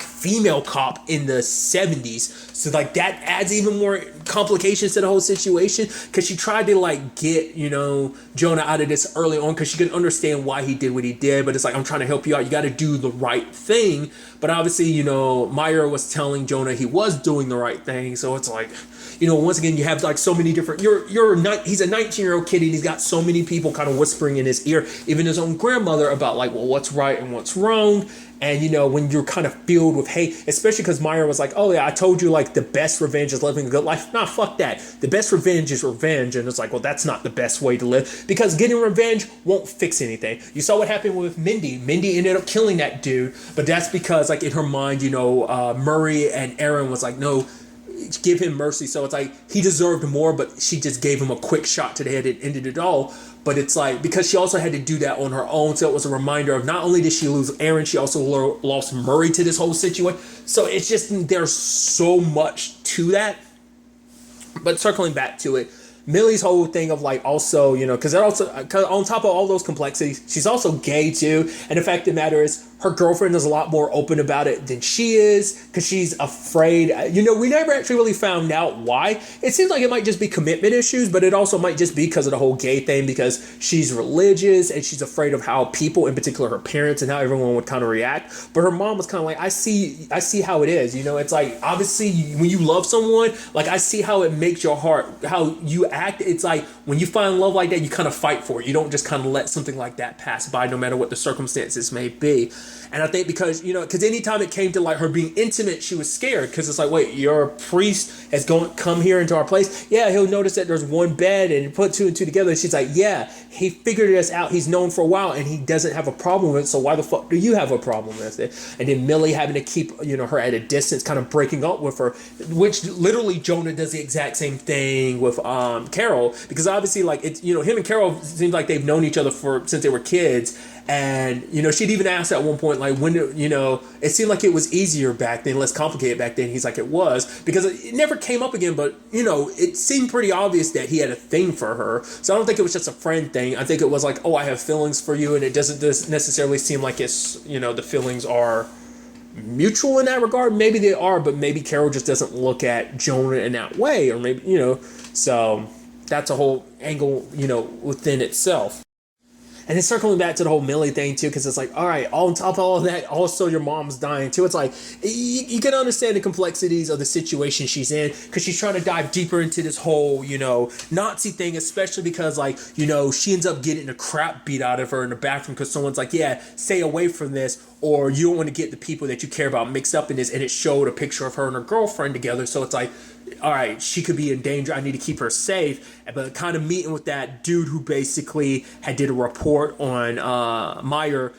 female cop in the 70s, so like that adds even more complications to the whole situation, because she tried to like get Jonah out of this early on, because she could understand why he did what he did, but it's like, I'm trying to help you out, you got to do the right thing. But obviously, Meyer was telling Jonah he was doing the right thing, so it's like, once again, you have like so many different, he's a 19-year-old kid, and he's got so many people kind of whispering in his ear, even his own grandmother, about like, well, what's right and what's wrong. And, when you're kind of filled with hate, especially because Meyer was like, oh yeah, I told you like the best revenge is living a good life. Nah, fuck that. The best revenge is revenge. And it's like, well, that's not the best way to live, because getting revenge won't fix anything. You saw what happened with Mindy. Mindy ended up killing that dude, but that's because like in her mind, Murray and Aaron was like, no, give him mercy. So it's like, he deserved more, but she just gave him a quick shot to the head and ended it all. But it's like, because she also had to do that on her own, so it was a reminder of, not only did she lose Aaron, she also lost Murray to this whole situation. So it's just, there's so much to that. But circling back to it, Millie's whole thing of like, also, because on top of all those complexities, she's also gay too. And the fact of the matter is, her girlfriend is a lot more open about it than she is, because she's afraid. We never actually really found out why. It seems like it might just be commitment issues, but it also might just be because of the whole gay thing, because she's religious and she's afraid of how people, in particular her parents, and how everyone would kind of react. But her mom was kind of like, I see how it is. It's like, obviously when you love someone, like, I see how it makes your heart, how you act. It's like, when you find love like that, you kind of fight for it. You don't just kind of let something like that pass by, no matter what the circumstances may be. And I think because anytime it came to like her being intimate, she was scared, because it's like, wait, your priest has come here into our place. Yeah, he'll notice that there's one bed, and put two and two together. And she's like, yeah, he figured this out. He's known for a while, and he doesn't have a problem with it. So why the fuck do you have a problem with it? And then Millie having to keep, her at a distance, kind of breaking up with her, which literally Jonah does the exact same thing with Carol, because obviously like it's, him and Carol seems like they've known each other since they were kids. And, she'd even asked at one point, like, when, it seemed like it was easier back then, less complicated back then. He's like, it was, because it never came up again. But, it seemed pretty obvious that he had a thing for her. So I don't think it was just a friend thing. I think it was like, oh, I have feelings for you. And it doesn't necessarily seem like it's, the feelings are mutual in that regard. Maybe they are, but maybe Carol just doesn't look at Jonah in that way. Or maybe, so that's a whole angle, within itself. And then circling back to the whole Millie thing too, because it's like, all right, on top of all of that, also your mom's dying too. It's like, you can understand the complexities of the situation she's in, because she's trying to dive deeper into this whole, Nazi thing, especially because like, she ends up getting the crap beat out of her in the bathroom, because someone's like, yeah, stay away from this, or you don't want to get the people that you care about mixed up in this. And it showed a picture of her and her girlfriend together. So it's like, all right, she could be in danger. I need to keep her safe. But kind of meeting with that dude who basically did a report on Meyer,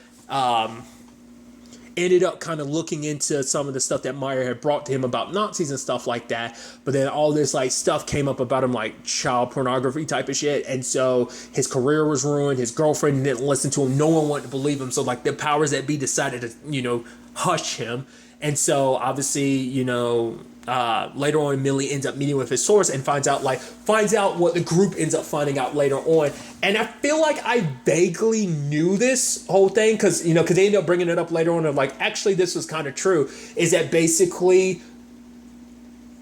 ended up kind of looking into some of the stuff that Meyer had brought to him about Nazis and stuff like that. But then all this like stuff came up about him, like child pornography type of shit. And so his career was ruined. His girlfriend didn't listen to him. No one wanted to believe him. So like the powers that be decided to, hush him. And so obviously, later on, Millie ends up meeting with his source and finds out what the group ends up finding out later on. And I feel like I vaguely knew this whole thing because they end up bringing it up later on. And like, actually, this was kind of true. Is that basically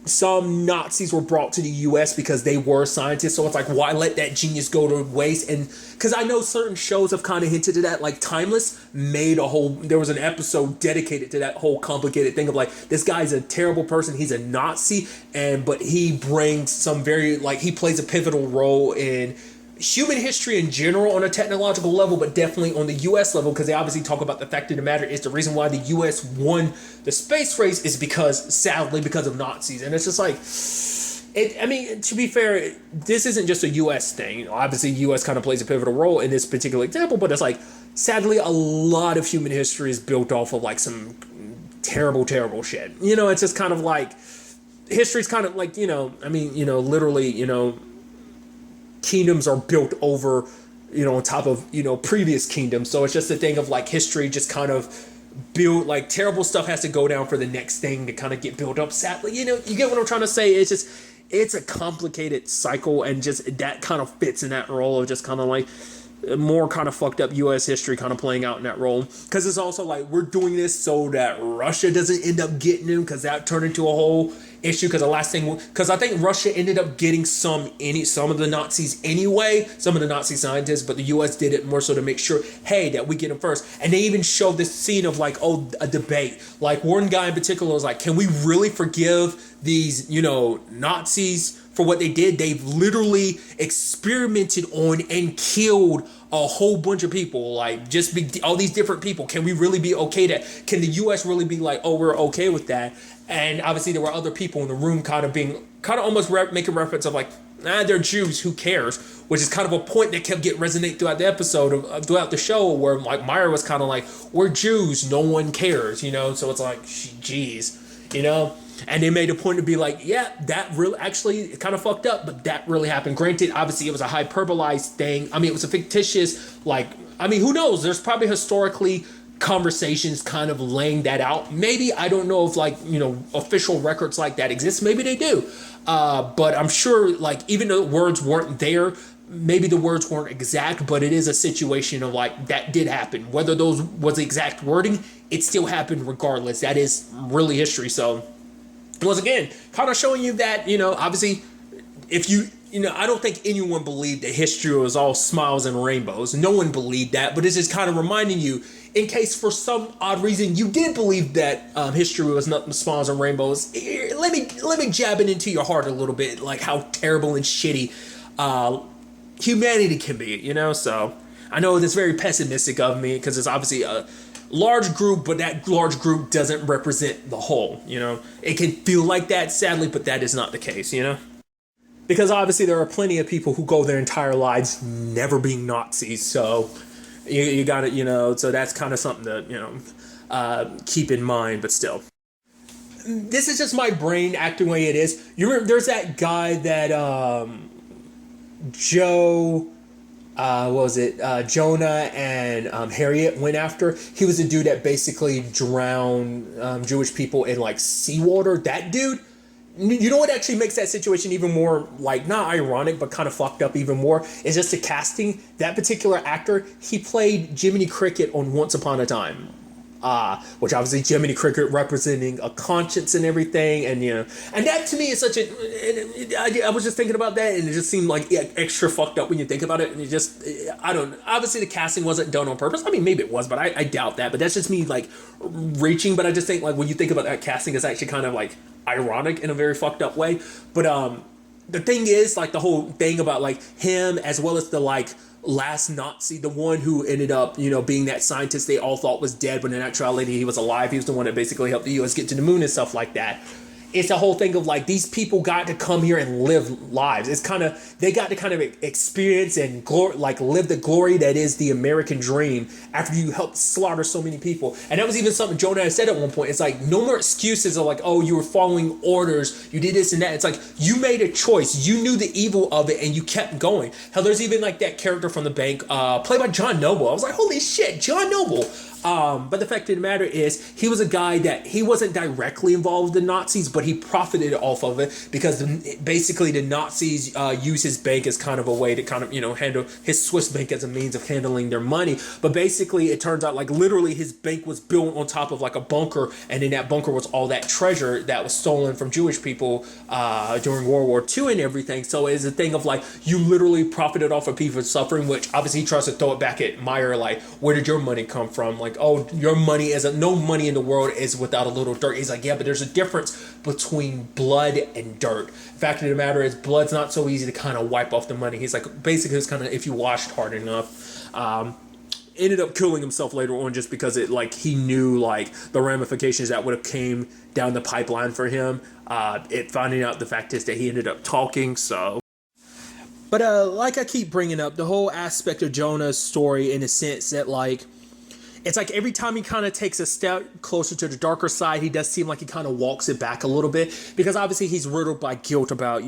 some Nazis were brought to the U.S. because they were scientists. So it's like, why let that genius go to waste? And because I know certain shows have kind of hinted to that, like Timeless there was an episode dedicated to that whole complicated thing of like, this guy's a terrible person. He's a Nazi, but he brings some he plays a pivotal role in human history in general on a technological level, but definitely on the U.S. level, because they obviously talk about the fact of the matter is the reason why the U.S. won the space race is sadly because of Nazis. And it's just like, to be fair, this isn't just a U.S. thing. Obviously, U.S. kind of plays a pivotal role in this particular example, but it's like, sadly, a lot of human history is built off of like some terrible, terrible shit. It's just kind of like, history's kind of like, literally, kingdoms are built over, on top of, previous kingdoms. So it's just a thing of like history just kind of build, like terrible stuff has to go down for the next thing to kind of get built up. Sadly, you get what I'm trying to say? It's a complicated cycle, and just that kind of fits in that role of just kind of like more kind of fucked up U.S. history kind of playing out in that role. Because it's also like, we're doing this so that Russia doesn't end up getting him, because that turned into a whole issue. Because I think Russia ended up getting some of the Nazis anyway, some of the Nazi scientists, but the U.S. did it more so to make sure, hey, that we get them first. And they even showed this scene of like, a debate. Like one guy in particular was like, can we really forgive these, Nazis for what they did? They've literally experimented on and killed a whole bunch of people, like all these different people. Can we really be okay can the U.S. really be like, oh, we're okay with that? And obviously there were other people in the room kind of almost making reference of like, they're Jews, who cares? Which is kind of a point that kept getting resonate throughout the episode, throughout the show, where like Meyer was kind of like, we're Jews, no one cares, So it's like, geez, And they made a point to be like, yeah, that really actually kind of fucked up, but that really happened. Granted, obviously it was a hyperbolized thing. It was a fictitious, who knows? There's probably historically conversations kind of laying that out. Maybe, I don't know if official records like that exist. Maybe they do. But I'm sure even though words weren't there, maybe the words weren't exact, but it is a situation of like, that did happen. Whether those was the exact wording, it still happened regardless. That is really history. So once again, kind of showing you that, obviously, if I don't think anyone believed that history was all smiles and rainbows. No one believed that, but it's just kind of reminding you, in case for some odd reason you did believe that history was nothing but smiles and rainbows, let me jab it into your heart a little bit, like how terrible and shitty humanity can be, So I know that's very pessimistic of me, because it's obviously a large group, but that large group doesn't represent the whole, It can feel like that, sadly, but that is not the case, Because obviously there are plenty of people who go their entire lives never being Nazis, so you got to, so that's kind of something to, keep in mind, but still. This is just my brain acting the way it is. You remember, there's that guy that, Jonah and Harriet went after. He was a dude that basically drowned Jewish people in like seawater. That dude, you know what actually makes that situation even more like not ironic but kind of fucked up even more is just the casting. That particular actor, he played Jiminy Cricket on Once Upon a Time. Which obviously Jiminy Cricket representing a conscience and everything, and and that to me is such I was just thinking about that, and it just seemed like extra fucked up when you think about it, and obviously the casting wasn't done on purpose. Maybe it was, but I doubt that, but that's just me like reaching, but I just think like when you think about that casting, it's actually kind of like ironic in a very fucked up way. But the thing is, like the whole thing about like him as well as the like last Nazi, the one who ended up, being that scientist they all thought was dead, but in actuality he was alive. He was the one that basically helped the U.S. get to the moon and stuff like that. it's a whole thing of like these people got to come here and live lives. It's kind of they got to kind of experience and like live the glory that is the American dream after you helped slaughter so many people. And that was even something Jonah had said at one point. It's like no more excuses of like, oh, you were following orders, you did this and that. It's like you made a choice, you knew the evil of it, and you kept going. Hell, there's even like that character from the bank, played by John Noble. I was like, holy shit, John Noble. But the fact of the matter is, he was a guy that he wasn't directly involved with the Nazis, but he profited off of it because basically the Nazis use his bank as kind of a way to kind of, handle his Swiss bank as a means of handling their money. But basically, it turns out like literally his bank was built on top of like a bunker, and in that bunker was all that treasure that was stolen from Jewish people during World War II and everything. So it's a thing of like you literally profited off of people's suffering, which obviously he tries to throw it back at Meyer, like, where did your money come from? Like, oh, your money isn't, no money in the world is without a little dirt. He's like, yeah, but there's a difference between blood and dirt. Fact of the matter is, blood's not so easy to kind of wipe off the money. He's like, basically, it's kind of if you washed hard enough. Ended up killing himself later on just because it like he knew like the ramifications that would have came down the pipeline for him. Finding out the fact is that he ended up talking. So. But like I keep bringing up, the whole aspect of Jonah's story in a sense that like, it's like every time he kind of takes a step closer to the darker side, he does seem like he kind of walks it back a little bit because obviously he's riddled by guilt about,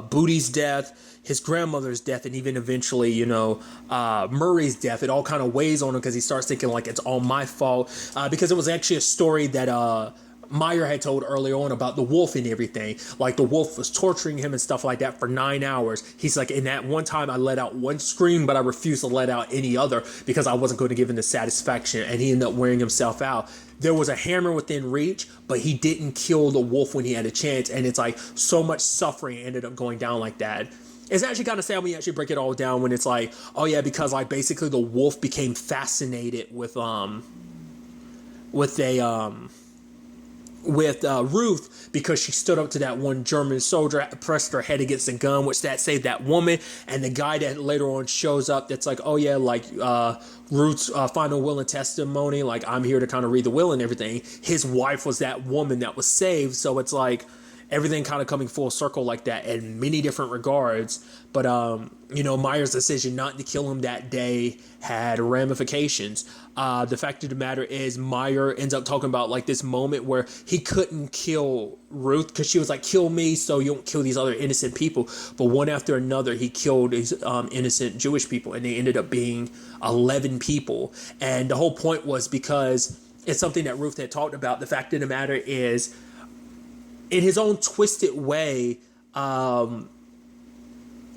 Booty's death, his grandmother's death, and even eventually, Murray's death. It all kind of weighs on him because he starts thinking like it's all my fault because it was actually a story that Meyer had told earlier on about the wolf and everything. Like the wolf was torturing him and stuff like that for 9 hours. He's like, in that one time I let out one scream, but I refused to let out any other because I wasn't going to give him the satisfaction. And he ended up wearing himself out. There was a hammer within reach, but he didn't kill the wolf when he had a chance. And it's like so much suffering ended up going down like that. It's actually kind of sad when you actually break it all down when it's like, oh yeah, because like basically the wolf became fascinated with Ruth because she stood up to that one German soldier, pressed her head against the gun, which that saved that woman. And the guy that later on shows up that's like, oh yeah, like Ruth's final will and testimony, like I'm here to kind of read the will and everything. His wife was that woman that was saved. So it's like everything kind of coming full circle like that in many different regards. But, Meyer's decision not to kill him that day had ramifications. The fact of the matter is Meyer ends up talking about like this moment where he couldn't kill Ruth because she was like, kill me so you don't kill these other innocent people. But one after another, he killed these innocent Jewish people, and they ended up being 11 people. And the whole point was because it's something that Ruth had talked about. The fact of the matter is, in his own twisted way,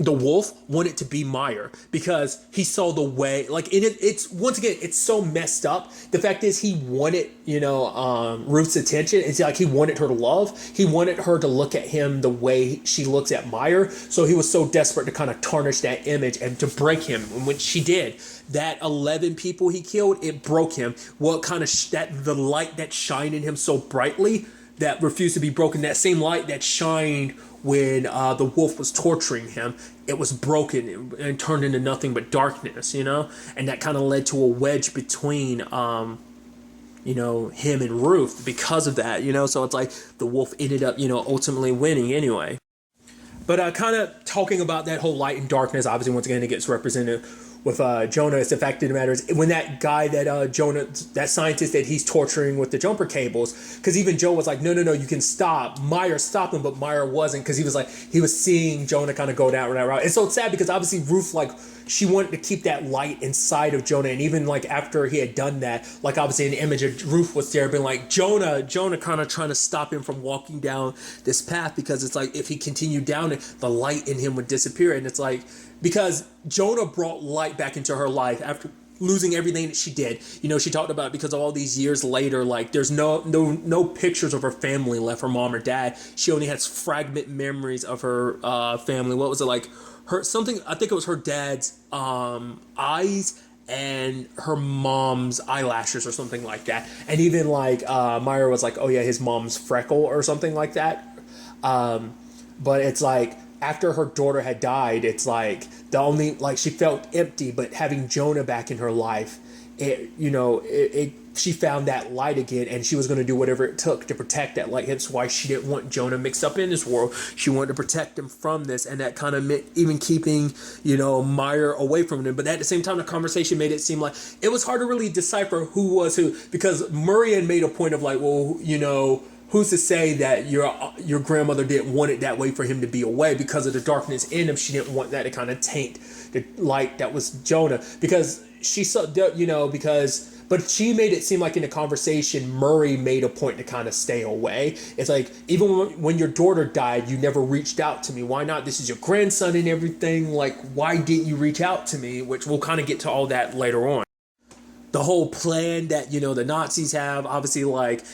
the wolf wanted to be Meyer because he saw the way, like it's once again, it's so messed up. The fact is he wanted, Ruth's attention. It's like he wanted her to love. He wanted her to look at him the way she looks at Meyer. So he was so desperate to kind of tarnish that image and to break him. And when she did, that 11 people he killed, it broke him. What kind of the light that shined in him so brightly that refused to be broken, that same light that shined when the wolf was torturing him, it was broken and turned into nothing but darkness, and that kind of led to a wedge between him and Ruth because of that, so it's like the wolf ended up ultimately winning anyway. But kind of talking about that whole light and darkness, obviously once again it gets represented with Jonah. It's the fact of the matter is when that guy that Jonah, that scientist that he's torturing with the jumper cables, because even Joe was like, no, you can stop. Meyer stopped him, but Meyer wasn't, because he was seeing Jonah kind of go down that route. And so it's sad because obviously Ruth, like, she wanted to keep that light inside of Jonah. And even like after he had done that, like obviously an image of Ruth was there being like, Jonah kind of trying to stop him from walking down this path, because it's like if he continued down it, the light in him would disappear. And it's like, because Jonah brought light back into her life after losing everything that she did. She talked about, because all these years later, like there's no pictures of her family left, her mom or dad. She only has fragment memories of her family. What was it, like her something? I think it was her dad's eyes and her mom's eyelashes or something like that. And even like Meyer was like, oh yeah, his mom's freckle or something like that. But it's like, after her daughter had died, it's like the only, like, she felt empty, but having Jonah back in her life, it she found that light again, and she was going to do whatever it took to protect that light. That's why she didn't want Jonah mixed up in this world. She wanted to protect him from this, and that kind of meant even keeping, Meyer away from him. But at the same time, the conversation made it seem like it was hard to really decipher who was who, because Murray had made a point of like, well, who's to say that your grandmother didn't want it that way for him to be away because of the darkness in him? She didn't want that to kind of taint the light that was Jonah, because she saw, but she made it seem like in the conversation, Murray made a point to kind of stay away. It's like, even when your daughter died, you never reached out to me. Why not? This is your grandson and everything. Like, why didn't you reach out to me? Which we'll kind of get to all that later on. The whole plan that, the Nazis have, obviously, like,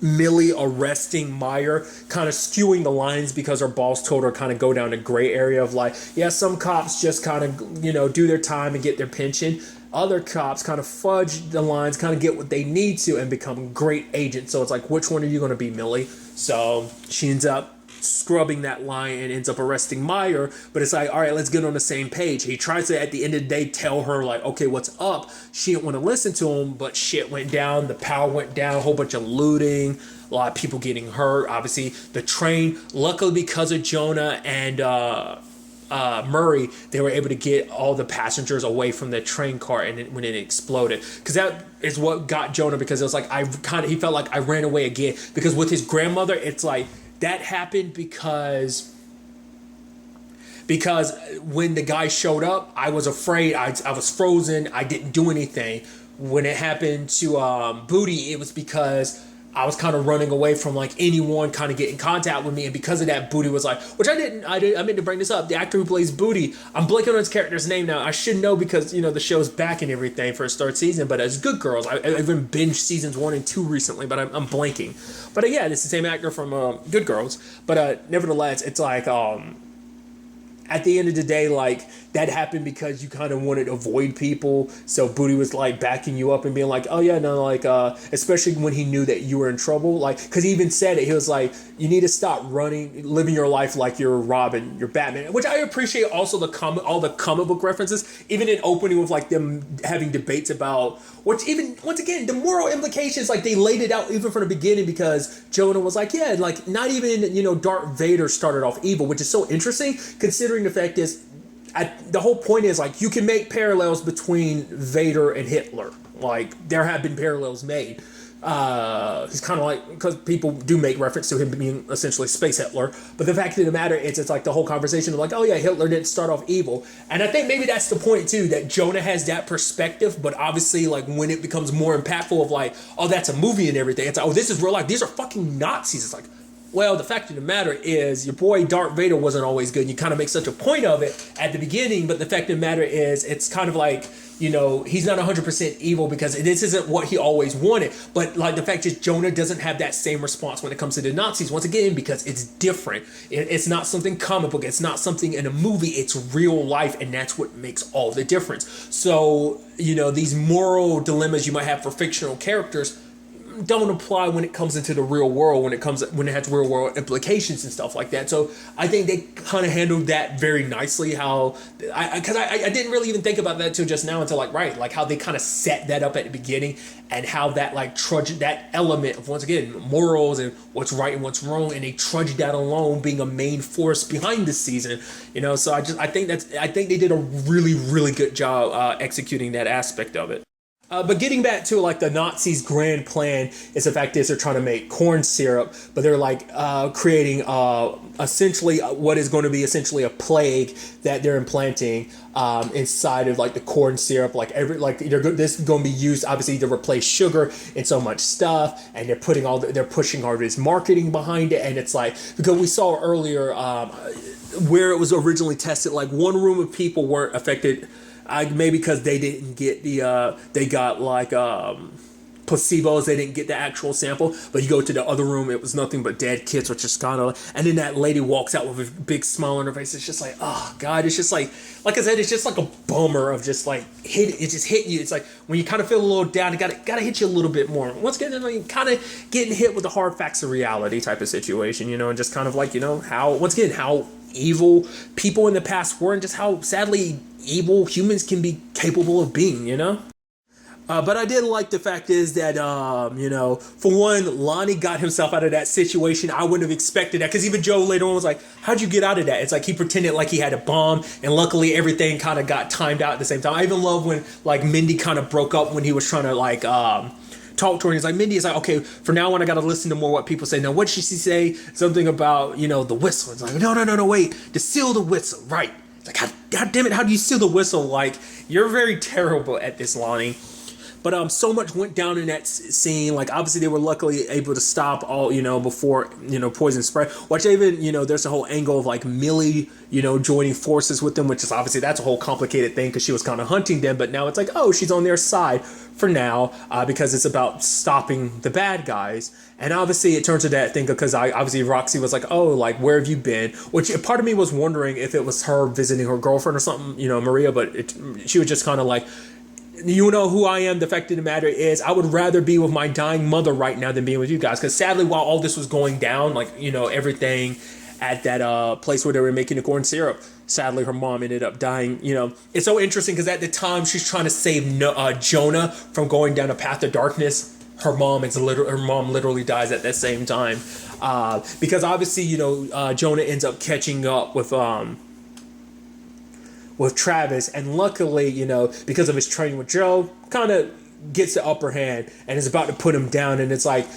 Millie arresting Meyer, kind of skewing the lines because her boss told her kind of go down the gray area of like, yeah, some cops just kind of, do their time and get their pension. Other cops kind of fudge the lines, kind of get what they need to and become great agents. So it's like, which one are you going to be, Millie? So she ends up scrubbing that line and ends up arresting Meyer. But it's like, all right, let's get on the same page. He tries to, at the end of the day, tell her like, okay, what's up? She didn't want to listen to him, but shit went down. The power went down, a whole bunch of looting, a lot of people getting hurt. Obviously, the train, luckily because of Jonah and Murray, they were able to get all the passengers away from the train car and when it exploded, because that is what got Jonah, because it was like he felt like I ran away again, because with his grandmother, it's like that happened because when the guy showed up, I was afraid. I was frozen. I didn't do anything. When it happened to Booty, it was because I was kind of running away from like anyone kind of getting in contact with me, and because of that, Booty was like, which I meant to bring this up. The actor who plays Booty, I'm blanking on his character's name now. I should know because the show's back and everything for its third season. But as Good Girls, I even binged seasons 1 and 2 recently, but I'm blanking. But yeah, it's the same actor from Good Girls. But nevertheless, it's like at the end of the day, like, that happened because you kind of wanted to avoid people. So Booty was like backing you up and being like, oh yeah, no, like, especially when he knew that you were in trouble. Like, because he even said it, he was like, you need to stop living your life like you're Robin, you're Batman, which I appreciate. Also all the comic book references, even in opening with like them having debates about, which even, once again, the moral implications, like they laid it out even from the beginning, because Jonah was like, yeah, like not even, Darth Vader started off evil, which is so interesting considering the fact is, the whole point is like you can make parallels between Vader and Hitler. Like there have been parallels made. He's kind of like, because people do make reference to him being essentially space Hitler, but the fact of the matter is, it's like the whole conversation of like, oh yeah, Hitler didn't start off evil. And I think maybe that's the point too, that Jonah has that perspective, but obviously like when it becomes more impactful of like, oh, that's a movie and everything, it's like, oh, this is real life, these are fucking Nazis. It's like, well, the fact of the matter is your boy Darth Vader wasn't always good. You kind of make such a point of it at the beginning, but the fact of the matter is it's kind of like, he's not 100% evil because this isn't what he always wanted. But like the fact is Jonah doesn't have that same response when it comes to the Nazis, once again, because it's different. It's not something comic book. It's not something in a movie. It's real life, and that's what makes all the difference. So, these moral dilemmas you might have for fictional characters don't apply when it comes into the real world, when it has real world implications and stuff like that. So I think they kind of handled that very nicely. How I didn't really even think about that till just now, until like how they kind of set that up at the beginning, and how that like trudged that element of, once again, morals and what's right and what's wrong, and they trudged that alone being a main force behind this season. So I think they did a really, really good job executing that aspect of it. But getting back to like the Nazis' grand plan is the fact is they're trying to make corn syrup, but they're like creating essentially what is going to be essentially a plague that they're implanting inside of like the corn syrup. Like this is going to be used obviously to replace sugar in so much stuff, and they're pushing all this marketing behind it. And it's like, because we saw earlier where it was originally tested, like one room of people weren't affected. Maybe because they didn't get they got like placebos, they didn't get the actual sample. But you go to the other room, it was nothing but dead kids, which is kind of, and then that lady walks out with a big smile on her face. It's just like, oh God, it's just like I said, it's just like a bummer of just like it just hitting you. It's like when you kind of feel a little down, it gotta hit you a little bit more. Once again, like, kind of getting hit with the hard facts of reality type of situation, and just kind of like, how evil people in the past were, and just how sadly evil humans can be capable of being, But I did like the fact is that, for one, Lonnie got himself out of that situation. I wouldn't have expected that because even Joe later on was like, how'd you get out of that? It's like he pretended like he had a bomb and luckily everything kind of got timed out at the same time. I even love when like Mindy kind of broke up when he was trying to like talk to her. And he's like, Mindy is like, okay, for now on I got to listen to more what people say. Now, what did she say? Something about, the whistle. It's like, no, wait, to seal the whistle. Right. It's like, God damn it, how do you seal the whistle? Like, you're very terrible at this, Lonnie. But so much went down in that scene. Like, obviously, they were luckily able to stop all, before, poison spread. Which even, there's a whole angle of, like, Millie, joining forces with them, which is obviously, that's a whole complicated thing because she was kind of hunting them. But now it's like, oh, she's on their side for now because it's about stopping the bad guys. And obviously, it turns to that thing because obviously Roxy was like, oh, like, where have you been? Which part of me was wondering if it was her visiting her girlfriend or something, Maria. But she was just kind of like, you know who I am. The fact of the matter is I would rather be with my dying mother right now than being with you guys. Because sadly, while all this was going down, like, everything at that place where they were making the corn syrup, sadly, her mom ended up dying. It's so interesting because at the time she's trying to save Jonah from going down a path of darkness. Her mom literally dies at that same time. Because obviously, Jonah ends up catching up with Travis, and luckily, because of his training with Joe, kind of gets the upper hand and is about to put him down. And it's like,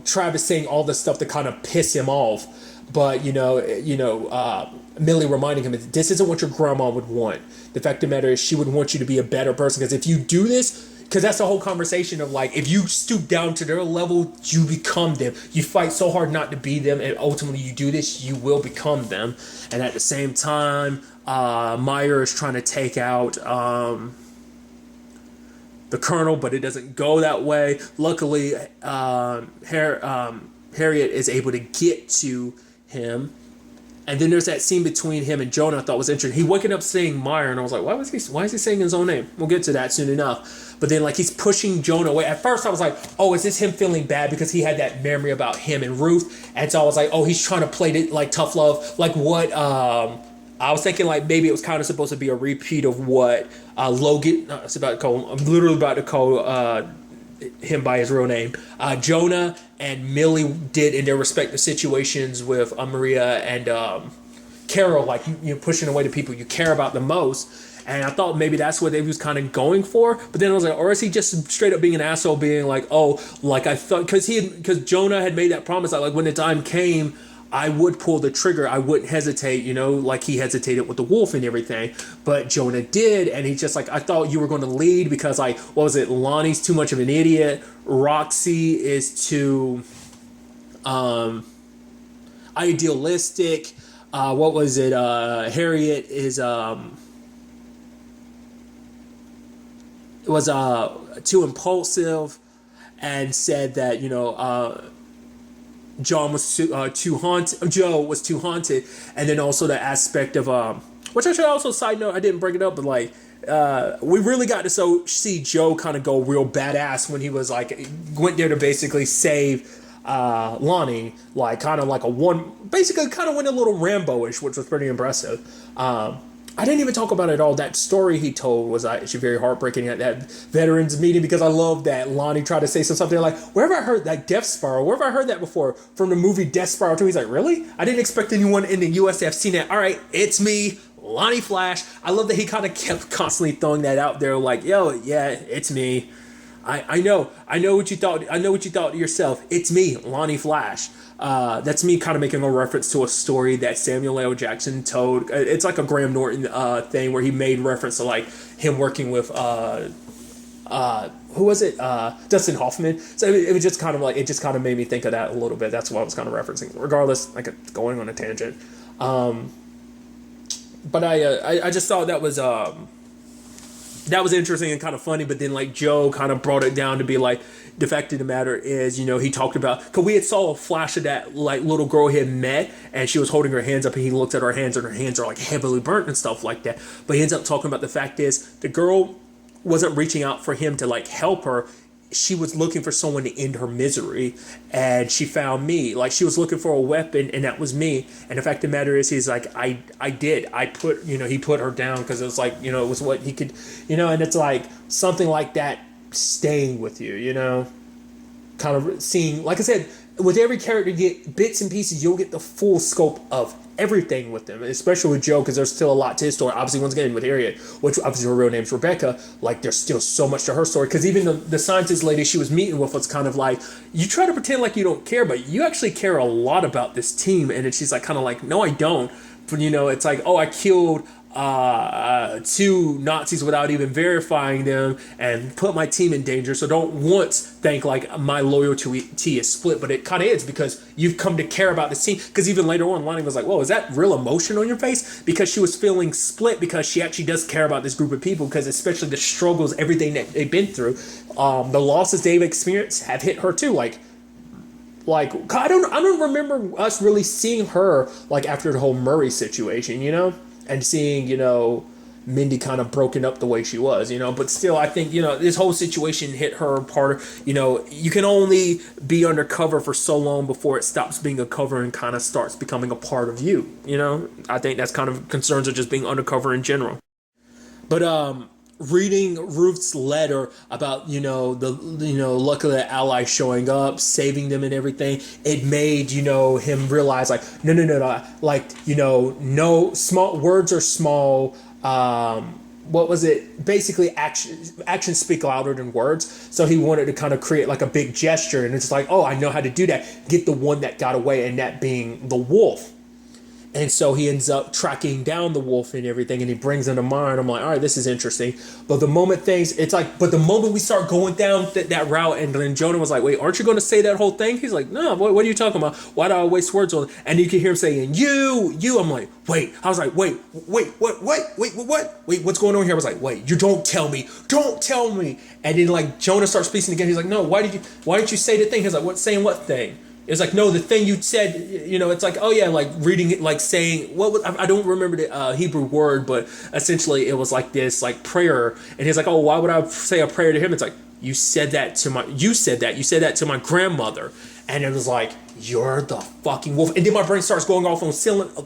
Travis saying all this stuff to kind of piss him off, but Millie reminding him, this isn't what your grandma would want. The fact of the matter is, she would want you to be a better person because if you do this. Because that's the whole conversation of like, if you stoop down to their level, you become them. You fight so hard not to be them, and ultimately you do this, you will become them. And at the same time, Meyer is trying to take out the Colonel, but it doesn't go that way. Luckily, Harriet is able to get to him. And then there's that scene between him and Jonah I thought was interesting. He waking up saying Meyer, and I was like, why is he saying his own name? We'll get to that soon enough. But then, like, he's pushing Jonah away. At first, I was like, oh, is this him feeling bad because he had that memory about him and Ruth? And so I was like, oh, he's trying to play it like tough love. Like what, I was thinking, like, maybe it was kind of supposed to be a repeat of what Logan, I'm literally about to call him by his real name, Jonah and Millie did in their respective situations with Maria and Carol, like, pushing away the people you care about the most. And I thought maybe that's what they was kind of going for. But then I was like, or is he just straight up being an asshole, being like, oh, like I thought, because Jonah had made that promise that, like, when the time came, I would pull the trigger. I wouldn't hesitate, like he hesitated with the wolf and everything. But Jonah did. And he's just like, I thought you were going to lead because, like, what was it? Lonnie's too much of an idiot. Roxy is too idealistic. What was it? Harriet is was too impulsive, and said that John was too haunted. Joe was too haunted, and then also the aspect of which I should also side note, I didn't bring it up, but like we really got to see Joe kind of go real badass when he was like went there to basically save Lonnie, like kind of like basically kind of went a little Rambo-ish, which was pretty impressive. I didn't even talk about it all. That story he told was actually very heartbreaking at that veterans meeting, because I love that Lonnie tried to say something like, where have I heard that Death Spiral? Where have I heard that before? From the movie Death Spiral 2. He's like, really? I didn't expect anyone in the US to have seen that. All right, it's me, Lonnie Flash. I love that he kind of kept constantly throwing that out there like, yo, yeah, it's me. I know what you thought. I know what you thought to yourself. It's me, Lonnie Flash. That's me kind of making a reference to a story that Samuel L. Jackson told. It's like a Graham Norton thing where he made reference to like him working with who was it? Dustin Hoffman. So it was just kind of like, it just kind of made me think of that a little bit. That's what I was kind of referencing. Regardless, like going on a tangent. But I just thought that was interesting and kind of funny. But then like Joe kind of brought it down to be like, the fact of the matter is, he talked about, because we had saw a flash of that like little girl he had met, and she was holding her hands up, and he looked at her hands, and her hands are like heavily burnt and stuff like that. But he ends up talking about the fact is the girl wasn't reaching out for him to like help her. she was looking for someone to end her misery, and she found me. Like, she was looking for a weapon, and that was me. And the fact of the matter is, he's like, I put, he put her down because it was like, it was what he could, and it's like something like that staying with you, kind of seeing, like I said, with every character, you get bits and pieces, you'll get the full scope of everything with them, especially with Joe, because there's still a lot to his story. Obviously, once again, with Harriet, which obviously her real name's Rebecca, like, there's still so much to her story, because even the scientist lady she was meeting with was kind of like, you try to pretend like you don't care, but you actually care a lot about this team, and then she's like, kind of like, no, I don't. But, it's like, oh, I killed 2 Nazis without even verifying them and put my team in danger, so don't once think like my loyalty is split, but it kind of is, because you've come to care about this team. Because even later on, Lonnie was like, whoa, is that real emotion on your face? Because she was feeling split, because she actually does care about this group of people, because especially the struggles, everything that they've been through, the losses they've experienced have hit her too. Like I don't remember us really seeing her like after the whole Murray situation, and seeing, Mindy kind of broken up the way she was, but still, I think, this whole situation hit her part. You can only be undercover for so long before it stops being a cover and kind of starts becoming a part of you. I think that's kind of concerns of just being undercover in general. But reading Ruth's letter about, the luck of the allies showing up, saving them and everything, it made, him realize like, no, like, no, small words are small. What was it? Basically, actions speak louder than words. So he wanted to kind of create like a big gesture, and it's like, oh, I know how to do that. Get the one that got away, and that being the wolf. And so he ends up tracking down the wolf and everything, and he brings him to mind. I'm like, all right, this is interesting. But the moment the moment we start going down that route, and then Jonah was like, wait, aren't you going to say that whole thing? He's like, no, what are you talking about? Why do I waste words on it? And you can hear him saying, you. I'm like, wait. I was like, wait, what? Wait, what's going on here? I was like, wait, you don't tell me. And then like Jonah starts speaking again. He's like, no, why didn't you say the thing? He's like, saying what thing? It's like, no, the thing you said, it's like, oh yeah, like reading it, like saying, I don't remember the Hebrew word, but essentially it was like this, like prayer. And he's like, oh, why would I say a prayer to him? It's like, you said that to my grandmother. And it was like, you're the fucking wolf. And then my brain starts going off on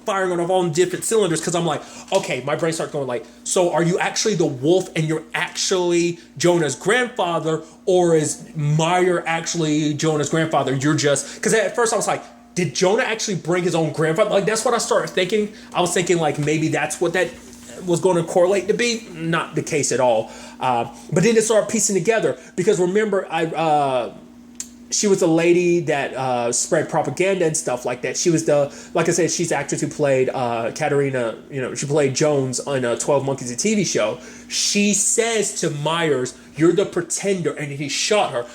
firing on all different cylinders, because I'm like, okay, my brain starts going like, so are you actually the wolf and you're actually Jonah's grandfather, or is Meyer actually Jonah's grandfather? You're just, because at first I was like, did Jonah actually bring his own grandfather? Like, that's what I started thinking. I was thinking like maybe that's what that was going to correlate to be. Not the case at all. But then it started piecing together, because remember, she was a lady that spread propaganda and stuff like that. She was like I said, she's the actress who played Katerina, she played Jones on 12 Monkeys, a TV show. She says to Myers, you're the pretender, and he shot her.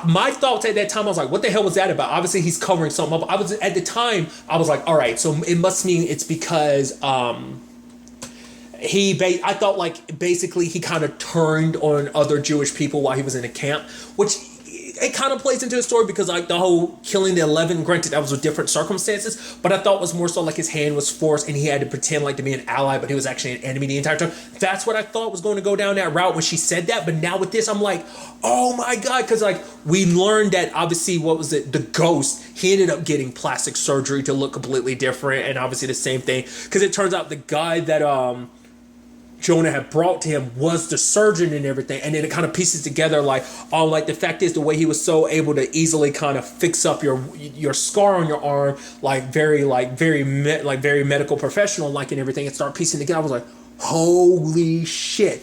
My thoughts at that time, I was like, what the hell was that about? Obviously, he's covering something up. At the time, I was like, all right, so it must mean it's because I thought like basically he kind of turned on other Jewish people while he was in a camp, which it kind of plays into the story, because like the whole killing the 11, granted that was with different circumstances, but I thought it was more so like his hand was forced and he had to pretend like to be an ally, but he was actually an enemy the entire time. That's what I thought was going to go down that route when she said that. But now with this, I'm like, oh my God, because like we learned that obviously, the ghost, he ended up getting plastic surgery to look completely different, and obviously the same thing, because it turns out the guy that Jonah had brought to him was the surgeon and everything. And then it kind of pieces together like, oh, like the fact is the way he was so able to easily kind of fix up your scar on your arm, very medical professional like, and everything, and start piecing together. I was like, holy shit.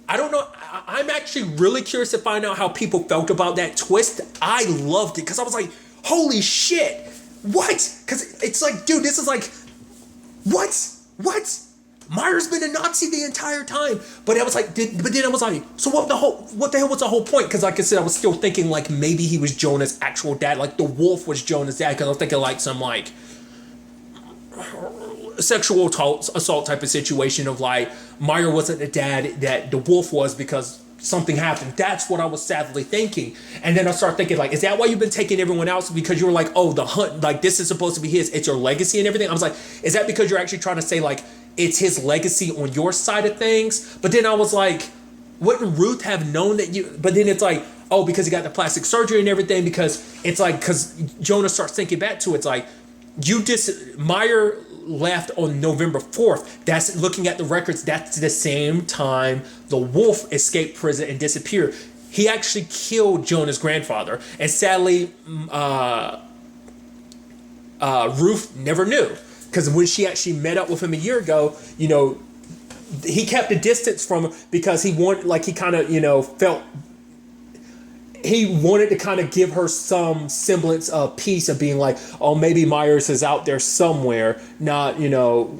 I don't know. I'm actually really curious to find out how people felt about that twist. I loved it, because I was like, holy shit. What? Because it's like, dude, this is like, what? Meyer's been a Nazi the entire time, but I was like, then I was like, so what the hell was the whole point? Because like I said, I was still thinking like maybe he was Jonah's actual dad, like the wolf was Jonah's dad, because I was thinking like some like sexual assault type of situation of like Meyer wasn't the dad that the wolf was because something happened. That's what I was sadly thinking. And then I started thinking like, is that why you've been taking everyone else? Because you were like, oh, the hunt, like this is supposed to be his, it's your legacy and everything. I was like, is that because you're actually trying to say like it's his legacy on your side of things? But then I was like, wouldn't Ruth have known that you, but then it's like, oh, because he got the plastic surgery and everything, because it's like, because Jonah starts thinking back to it, it's like, Meyer left on November 4th. That's looking at the records. That's the same time the wolf escaped prison and disappeared. He actually killed Jonah's grandfather. And sadly, Ruth never knew. Because when she actually met up with him a year ago, you know, he kept a distance from her because he wanted, like, he kind of, you know, felt he wanted to kind of give her some semblance of peace of being like, oh, maybe Myers is out there somewhere, not, you know,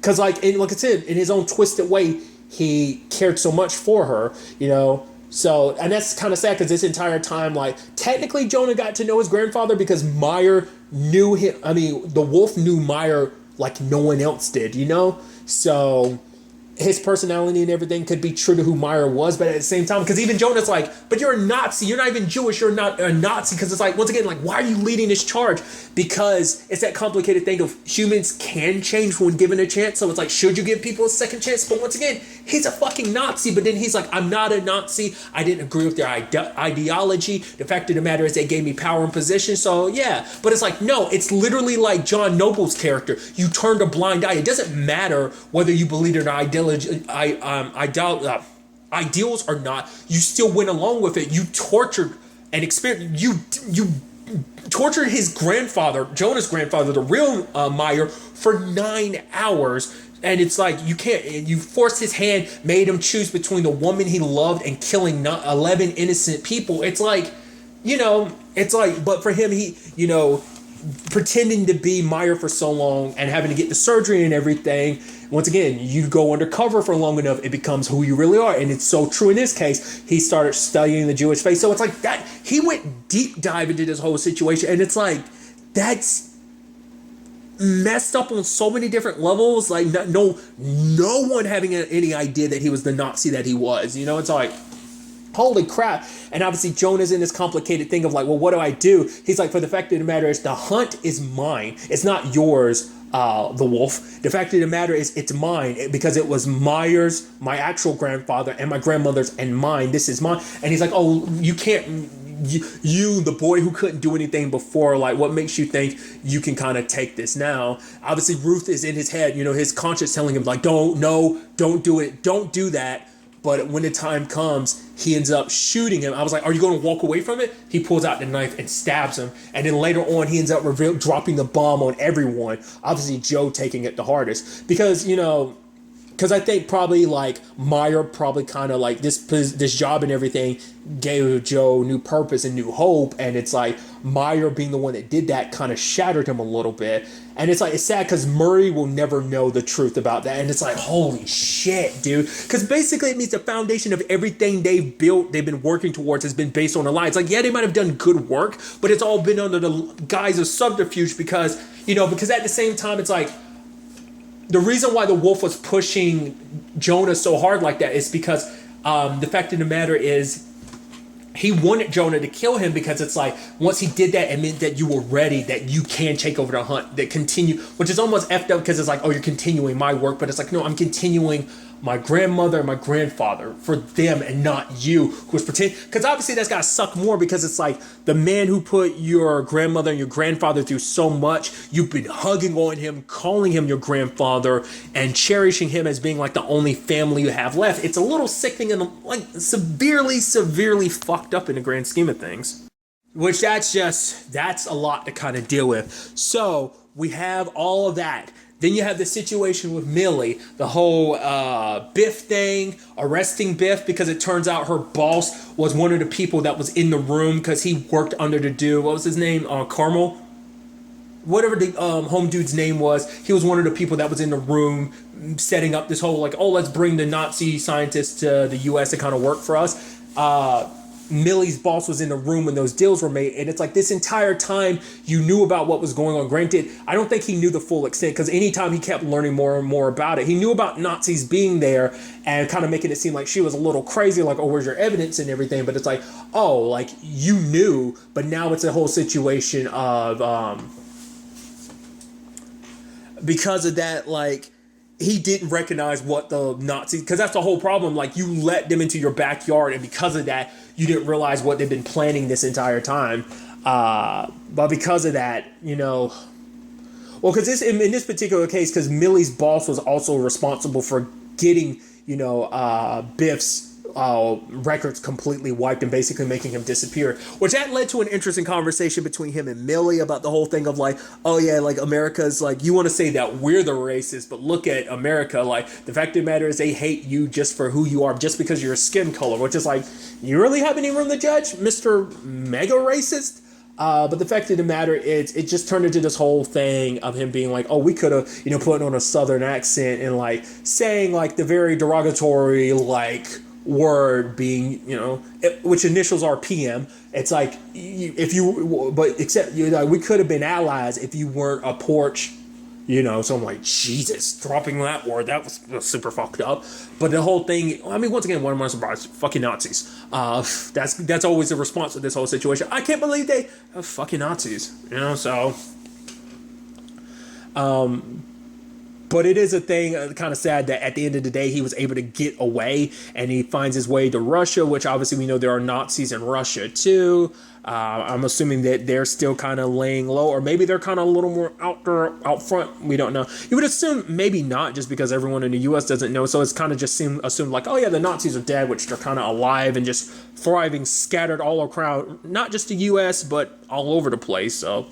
because like I said, in his own twisted way, he cared so much for her, you know. So, and that's kind of sad because this entire time, like, technically Jonah got to know his grandfather because Meyer knew him. I mean, the wolf knew Meyer like no one else did, you know? So his personality and everything could be true to who Meyer was, but at the same time, because even Jonah's like, but you're a Nazi, you're not even Jewish, you're not a Nazi, because it's like, once again, like, why are you leading this charge? Because it's that complicated thing of humans can change when given a chance, so it's like, should you give people a second chance? But once again, he's a fucking Nazi, but then he's like, I'm not a Nazi, I didn't agree with their ideology, the fact of the matter is they gave me power and position, so yeah, but it's like, no, it's literally like John Noble's character, you turned a blind eye. It doesn't matter whether you believe in ideals or not, you still went along with it. You tortured and experienced, you tortured his grandfather, Jonah's grandfather, the real Meyer, for 9 hours. And it's like, you can't, you forced his hand, made him choose between the woman he loved and killing 11 innocent people. It's like, you know, it's like, but for him, he, you know, pretending to be Meyer for so long and having to get the surgery and everything, once again, you go undercover for long enough, it becomes who you really are. And it's so true in this case. He started studying the Jewish faith. So it's like that, he went deep dive into this whole situation. And it's like, that's messed up on so many different levels. Like no one having any idea that he was the Nazi that he was, you know, it's like, holy crap. And obviously Jonah's in this complicated thing of like, well, what do I do? He's like, for the fact of the matter is the hunt is mine. It's not yours, the wolf. The fact of the matter is it's mine because it was Myers, my actual grandfather, and my grandmother's and mine. This is mine. And he's like, oh, you can't, you, the boy who couldn't do anything before, like, what makes you think you can kind of take this now? Obviously Ruth is in his head, you know, his conscience telling him like, don't do it. Don't do that. But when the time comes, he ends up shooting him. I was like, are you going to walk away from it? He pulls out the knife and stabs him. And then later on, he ends up dropping the bomb on everyone. Obviously, Joe taking it the hardest. Because, you know, because I think probably like Meyer probably kind of like this job and everything gave Joe new purpose and new hope. And it's like Meyer being the one that did that kind of shattered him a little bit. And it's like, it's sad because Murray will never know the truth about that. And it's like, holy shit, dude. Because basically it means the foundation of everything they've built, they've been working towards has been based on a lie. It's like, yeah, they might have done good work, but it's all been under the guise of subterfuge because, you know, because at the same time, it's like, the reason why the wolf was pushing Jonah so hard like that is because the fact of the matter is he wanted Jonah to kill him because it's like once he did that, it meant that you were ready, that you can take over the hunt, that continue, which is almost effed up because it's like, oh, you're continuing my work, but it's like, no, I'm continuing my grandmother and my grandfather for them and not you who was pretending. Because obviously that's got to suck more because it's like the man who put your grandmother and your grandfather through so much, you've been hugging on him, calling him your grandfather and cherishing him as being like the only family you have left. It's a little sickening and like severely fucked up in the grand scheme of things. Which that's a lot to kind of deal with. So we have all of that. Then you have the situation with Millie, the whole Biff thing, arresting Biff because it turns out her boss was one of the people that was in the room because he worked under the dude. What was his name? Carmel? Whatever the home dude's name was. He was one of the people that was in the room setting up this whole like, oh, let's bring the Nazi scientists to the U.S. to kind of work for us. Millie's boss was in the room when those deals were made, and it's like this entire time you knew about what was going on. Granted, I don't think he knew the full extent because anytime he kept learning more and more about it, he knew about Nazis being there and kind of making it seem like she was a little crazy, like, oh, where's your evidence and everything? But it's like, oh, like you knew, but now it's a whole situation of because of that, like he didn't recognize what the Nazis, because that's the whole problem. Like, you let them into your backyard, and because of that, you didn't realize what they've been planning this entire time. But because of that, well, because in this particular case, because Millie's boss was also responsible for getting, Biff's records completely wiped and basically making him disappear, which that led to an interesting conversation between him and Millie about the whole thing of like, oh yeah, like America's like, you want to say that we're the racist, but look at America, like the fact of the matter is they hate you just for who you are, just because of your skin color, which is like, you really have any room to judge, Mr. Mega Racist? But the fact of the matter is, it just turned into this whole thing of him being like, oh, we could have, put on a Southern accent and like saying like the very derogatory like word being, which initials are PM. It's like, we could have been allies if you weren't a porch. So I'm like, Jesus, dropping that word, that was super fucked up. But the whole thing, I mean, once again, what am I surprised? Fucking Nazis. That's always the response to this whole situation. I can't believe they are fucking Nazis, so. But it is a thing, kind of sad that at the end of the day, he was able to get away and he finds his way to Russia, which obviously we know there are Nazis in Russia too. I'm assuming that they're still kind of laying low, or maybe they're kind of a little more out front. We don't know. You would assume maybe not, just because everyone in the U.S. doesn't know. So it's kind of just assumed like, oh yeah, the Nazis are dead, which they're kind of alive and just thriving, scattered all around, not just the U.S., but all over the place. So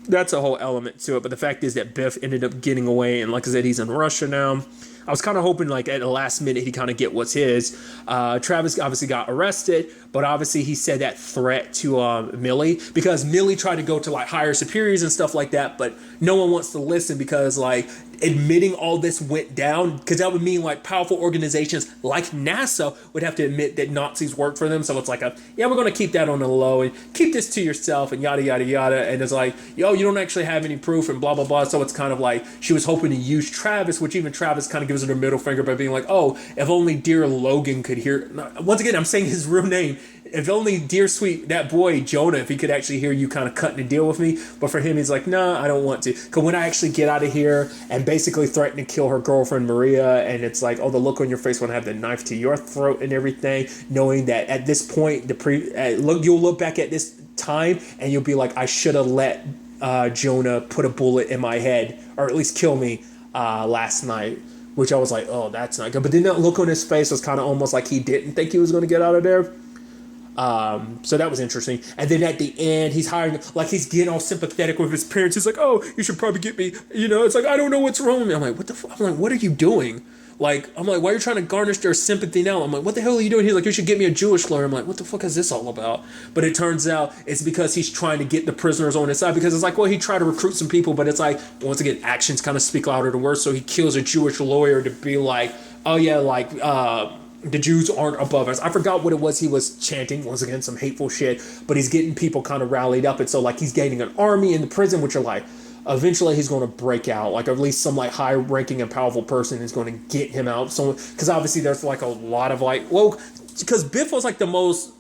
that's a whole element to it. But the fact is that Biff ended up getting away, and like I said, he's in Russia now. I was kind of hoping like at the last minute he kind of get what's his. Travis obviously got arrested, but obviously he said that threat to Millie, because Millie tried to go to like higher superiors and stuff like that, but no one wants to listen, because like admitting all this went down, because that would mean like powerful organizations like NASA would have to admit that Nazis worked for them. So it's like we're going to keep that on the low and keep this to yourself and yada yada yada. And it's like, you don't actually have any proof and blah blah blah. So it's kind of like she was hoping to use Travis, which even Travis kind of gives her the middle finger by being like, oh, if only dear Logan could hear. Once again, I'm saying his real name. If only dear sweet that boy Jonah, if he could actually hear you kind of cutting a deal with me. But for him, he's like, nah, I don't want to. Because when I actually get out of here and basically threaten to kill her girlfriend Maria, and it's like, oh, the look on your face when I have the knife to your throat and everything, knowing that at this point, you'll look back at this time and you'll be like, I should have let Jonah put a bullet in my head, or at least kill me last night. Which I was like, oh, that's not good. But then that look on his face was kind of almost like he didn't think he was going to get out of there. So that was interesting. And then at the end, he's he's getting all sympathetic with his parents. He's like, oh, you should probably get me, it's like, I don't know what's wrong with me. I'm like, what the fuck? I'm like, what are you doing? Like, I'm like, why are you trying to garnish their sympathy now? I'm like, what the hell are you doing? He's like, you should get me a Jewish lawyer. I'm like, what the fuck is this all about? But it turns out it's because he's trying to get the prisoners on his side, because it's like, well, he tried to recruit some people, but it's like, once again, actions kind of speak louder than words. So he kills a Jewish lawyer to be like, oh yeah, like, the Jews aren't above us. I forgot what it was he was chanting. Once again, some hateful shit. But he's getting people kind of rallied up. And so, like, he's gaining an army in the prison, which are like, eventually he's going to break out. Like, at least some, like, high-ranking and powerful person is going to get him out. So, because obviously there's, like, a lot of, like, well, because Biff was, like, the most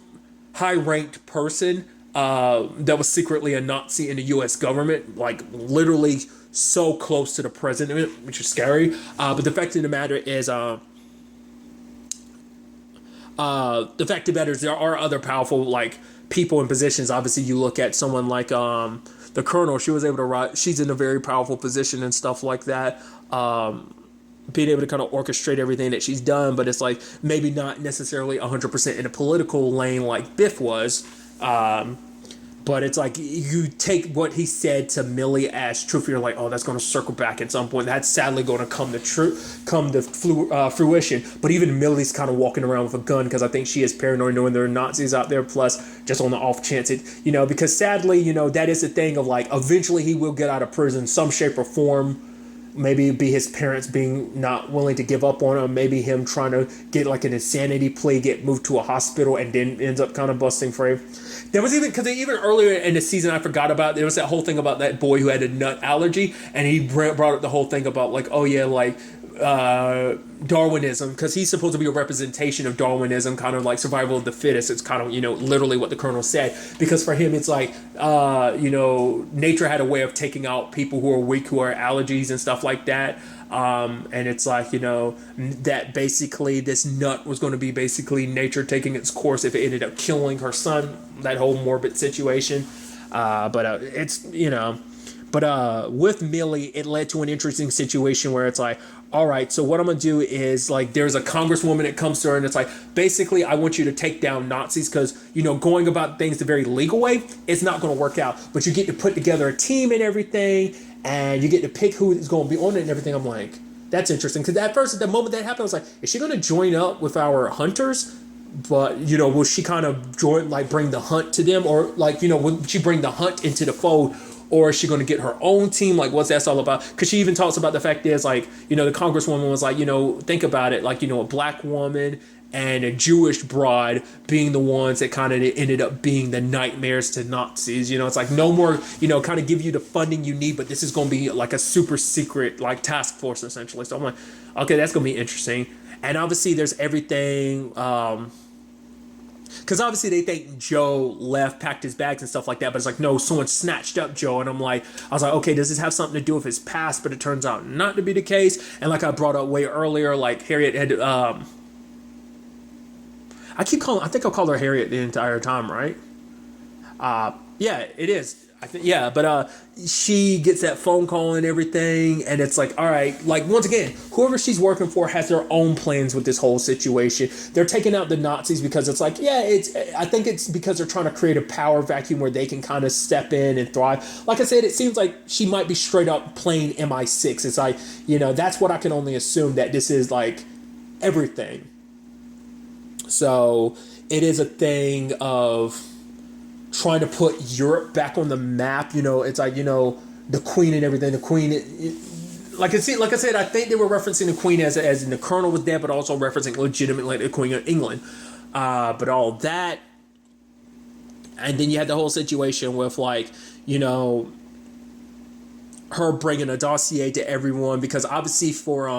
high-ranked person that was secretly a Nazi in the U.S. government. Like, literally so close to the president, which is scary. But the fact of the matter is, the fact of the matter is there are other powerful like people in positions. Obviously, you look at someone like the Colonel. She was able to rise. She's in a very powerful position and stuff like that. Being able to kind of orchestrate everything that she's done, but it's like maybe not necessarily 100% in a political lane like Biff was. But it's like you take what he said to Millie as truth. You're like, oh, that's going to circle back at some point. That's sadly going to come to fruition. But even Millie's kind of walking around with a gun, because I think she is paranoid knowing there are Nazis out there. Plus, just on the off chance because sadly, that is the thing of like, eventually he will get out of prison, some shape or form. Maybe it'd be his parents being not willing to give up on him. Maybe him trying to get like an insanity plea, get moved to a hospital, and then ends up kind of busting free. There was even earlier in the season, I forgot about, there was that whole thing about that boy who had a nut allergy, and he brought up the whole thing about like, oh yeah, like Darwinism, because he's supposed to be a representation of Darwinism, kind of like survival of the fittest. It's kind of, literally what the colonel said, because for him it's like, nature had a way of taking out people who are weak, who are allergies and stuff like that. And it's like, that basically this nut was going to be basically nature taking its course if it ended up killing her son, that whole morbid situation. But with Millie, it led to an interesting situation where it's like, all right, so what I'm going to do is, like, there's a congresswoman that comes to her and it's like, basically, I want you to take down Nazis because, going about things the very legal way, it's not going to work out. But you get to put together a team and everything, and you get to pick who is going to be on it and everything. I'm like, that's interesting. Because at first, at the moment that happened, I was like, is she going to join up with our hunters? But, will she kind of join, like, bring the hunt to them? Or, like, will she bring the hunt into the fold? Or is she going to get her own team? Like, what's that all about? Because she even talks about the fact is, like, the congresswoman was like, think about it, like, a black woman and a Jewish broad being the ones that kind of ended up being the nightmares to Nazis. It's like no more, kind of give you the funding you need, but this is going to be like a super secret, like, task force, essentially. So I'm like, okay, that's going to be interesting. And obviously there's everything, because obviously they think Joe left, packed his bags and stuff like that, but it's like, no, someone snatched up Joe. And I was like, okay, does this have something to do with his past? But it turns out not to be the case. And like I brought up way earlier, like Harriet had, I think I'll call her Harriet the entire time, right? Yeah, it is. I think, yeah, but she gets that phone call and everything, and it's like, all right, like, once again, whoever she's working for has their own plans with this whole situation. They're taking out the Nazis because it's like, yeah, I think it's because they're trying to create a power vacuum where they can kind of step in and thrive. Like I said, it seems like she might be straight up playing MI6. It's like, that's what I can only assume, that this is like everything. So it is a thing of trying to put Europe back on the map. It's like, the Queen and everything. The Queen, like I said, I think they were referencing the Queen as in the Colonel was dead, but also referencing legitimately the Queen of England. But all that, and then you had the whole situation with, like, her bringing a dossier to everyone, because obviously for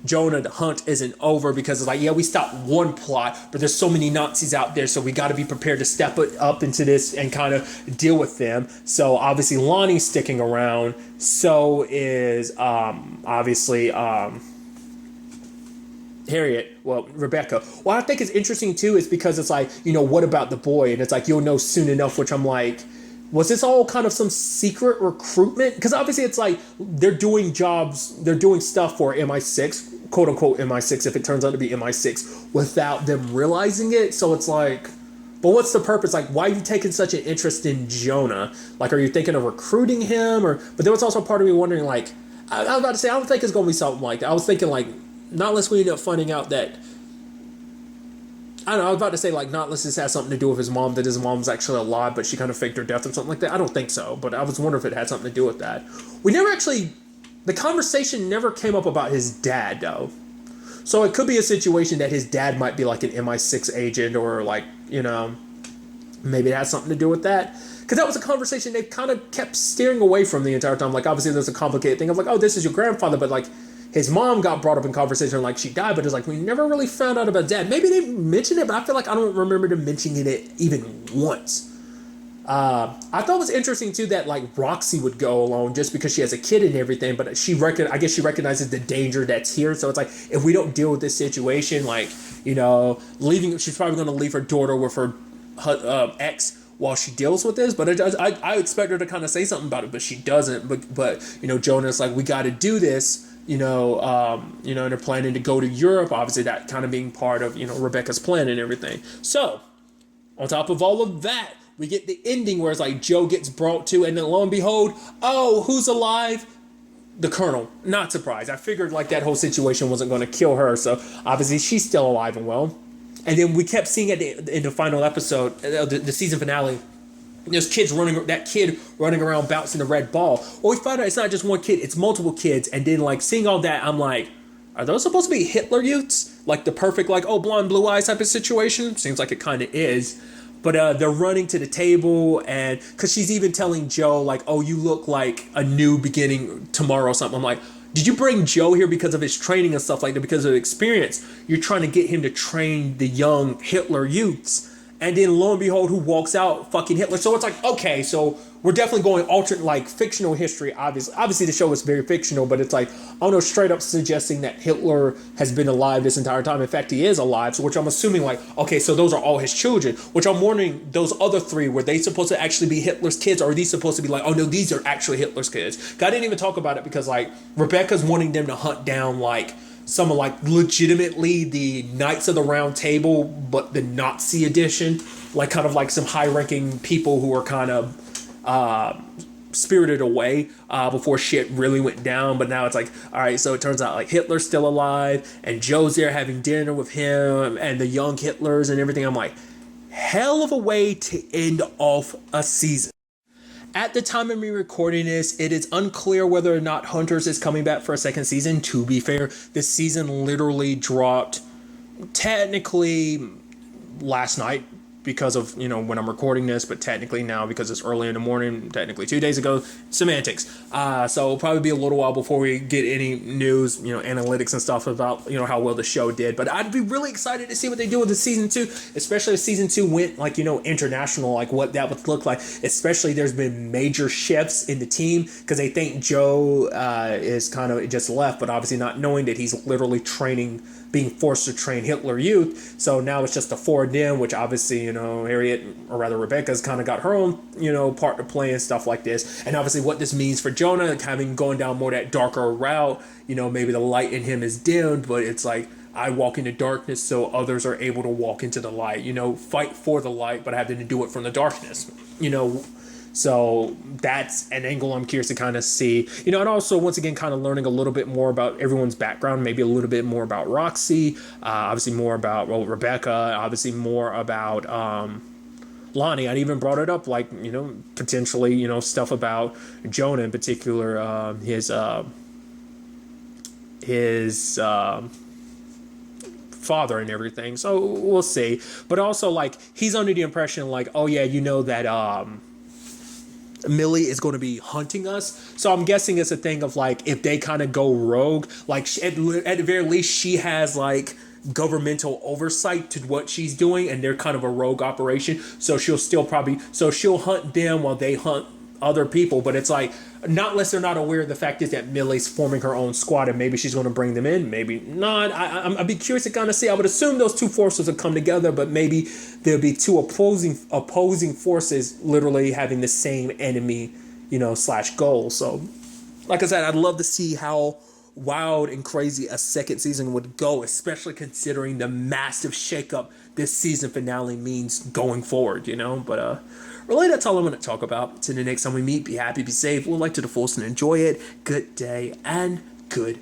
Jonah, the hunt isn't over, because it's like, yeah, we stopped one plot, but there's so many Nazis out there, so we got to be prepared to step it up into this and kind of deal with them. So obviously Lonnie's sticking around. So is obviously Harriet, well, Rebecca. What I think is interesting too is because it's like, what about the boy? And it's like, you'll know soon enough, which I'm like, was this all kind of some secret recruitment? Because obviously it's like they're doing stuff for MI6, quote unquote MI6, if it turns out to be MI6, without them realizing it. So it's like, but what's the purpose? Like, why are you taking such an interest in Jonah? Like, are you thinking of recruiting him? But there was also part of me wondering, like, I was about to say, I don't think it's going to be something like that. I was thinking, like, not unless we end up finding out that, I don't know, I was about to say, like, not unless this has something to do with his mom, that his mom's actually alive, but she kind of faked her death or something like that. I don't think so, but I was wondering if it had something to do with that. The conversation never came up about his dad, though. So it could be a situation that his dad might be, like, an MI6 agent, or, like, maybe it has something to do with that. Because that was a conversation they kind of kept steering away from the entire time. Like, obviously there's a complicated thing of, like, oh, this is your grandfather, but, like, his mom got brought up in conversation, like she died, but it's like we never really found out about dad. Maybe they mentioned it, but I feel like I don't remember them mentioning it even once. I thought it was interesting too that, like, Roxy would go alone just because she has a kid and everything, but I guess she recognizes the danger that's here. So it's like, if we don't deal with this situation, like, leaving, she's probably going to leave her daughter with her ex while she deals with this. But I expect her to kind of say something about it, but she doesn't. But Jonah's like, we got to do this. And they're planning to go to Europe, obviously that kind of being part of, Rebecca's plan and everything. So, on top of all of that, we get the ending where it's like Joe gets brought to, and then lo and behold, oh, who's alive? The Colonel. Not surprised. I figured, like, that whole situation wasn't going to kill her, so obviously she's still alive and well. And then we kept seeing in the final episode, the season finale, there's that kid running around bouncing the red ball. Well, we find out it's not just one kid, it's multiple kids. And then, like, seeing all that, I'm like, are those supposed to be Hitler youths? Like the perfect, like, oh, blonde, blue eyes type of situation? Seems like it kind of is. But they're running to the table, and because she's even telling Joe, like, oh, you look like a new beginning tomorrow or something. I'm like, did you bring Joe here because of his training and stuff like that, because of experience? You're trying to get him to train the young Hitler youths. And then lo and behold, who walks out? Fucking Hitler. So it's like, okay, so we're definitely going alternate, like fictional history. Obviously the show is very fictional, but it's like, I don't know, straight up suggesting that Hitler has been alive this entire time. In fact, he is alive. So which I'm assuming like, okay, so those are all his children. Which I'm wondering, those other three, were they supposed to actually be Hitler's kids, or are these supposed to be like, oh no, these are actually Hitler's kids? I didn't even talk about it because like Rebecca's wanting them to hunt down like some of like legitimately the Knights of the Round Table, but the Nazi edition, like kind of like some high-ranking people who are kind of spirited away before shit really went down. But now it's like, all right, so it turns out like Hitler's still alive and Joe's there having dinner with him and the young Hitlers and everything. I'm like, hell of a way to end off a season. At the time of me recording this, it is unclear whether or not Hunters is coming back for a second season. To be fair, this season literally dropped technically last night because of, you know, when I'm recording this, but technically now because it's early in the morning, technically 2 days ago, semantics. So it'll probably be a little while before we get any news, you know, analytics and stuff about, you know, how well the show did. But I'd be really excited to see what they do with the season 2, especially if season 2 went like, you know, international, like what that would look like. Especially there's been major shifts in the team because they think Joe is kind of just left, but obviously not knowing that he's literally being forced to train Hitler Youth. So now it's just the four of them, which obviously, you know, Harriet, or rather Rebecca's kind of got her own, you know, part to play and stuff like this. And obviously what this means for Jonah, having going down more that darker route, you know, maybe the light in him is dimmed, but it's like, I walk into darkness so others are able to walk into the light, you know, fight for the light, but having to do it from the darkness, you know. So that's an angle I'm curious to kind of see, you know, and also once again, kind of learning a little bit more about everyone's background, maybe a little bit more about Roxy, obviously more about, well, Rebecca, obviously more about Lonnie. I even brought it up, like, you know, potentially, you know, stuff about Jonah in particular, his father and everything. So we'll see. But also, like, he's under the impression, like, oh yeah, you know that Millie is going to be hunting us. So I'm guessing it's a thing of like, if they kind of go rogue, like at the very least she has like governmental oversight to what she's doing, and they're kind of a rogue operation. So she'll hunt them while they hunt other people. But it's like, not unless they're not aware of the fact is that Millie's forming her own squad, and maybe she's going to bring them in, maybe not. I'd be curious to kind of see. I would assume those two forces will come together, but maybe there'll be two opposing forces literally having the same enemy, you know, / goal. So like I said, I'd love to see how wild and crazy a second season would go, especially considering the massive shakeup this season finale means going forward, you know. But really, that's all I'm going to talk about. Till the next time we meet, be happy, be safe, live life to the fullest, and enjoy it. Good day and good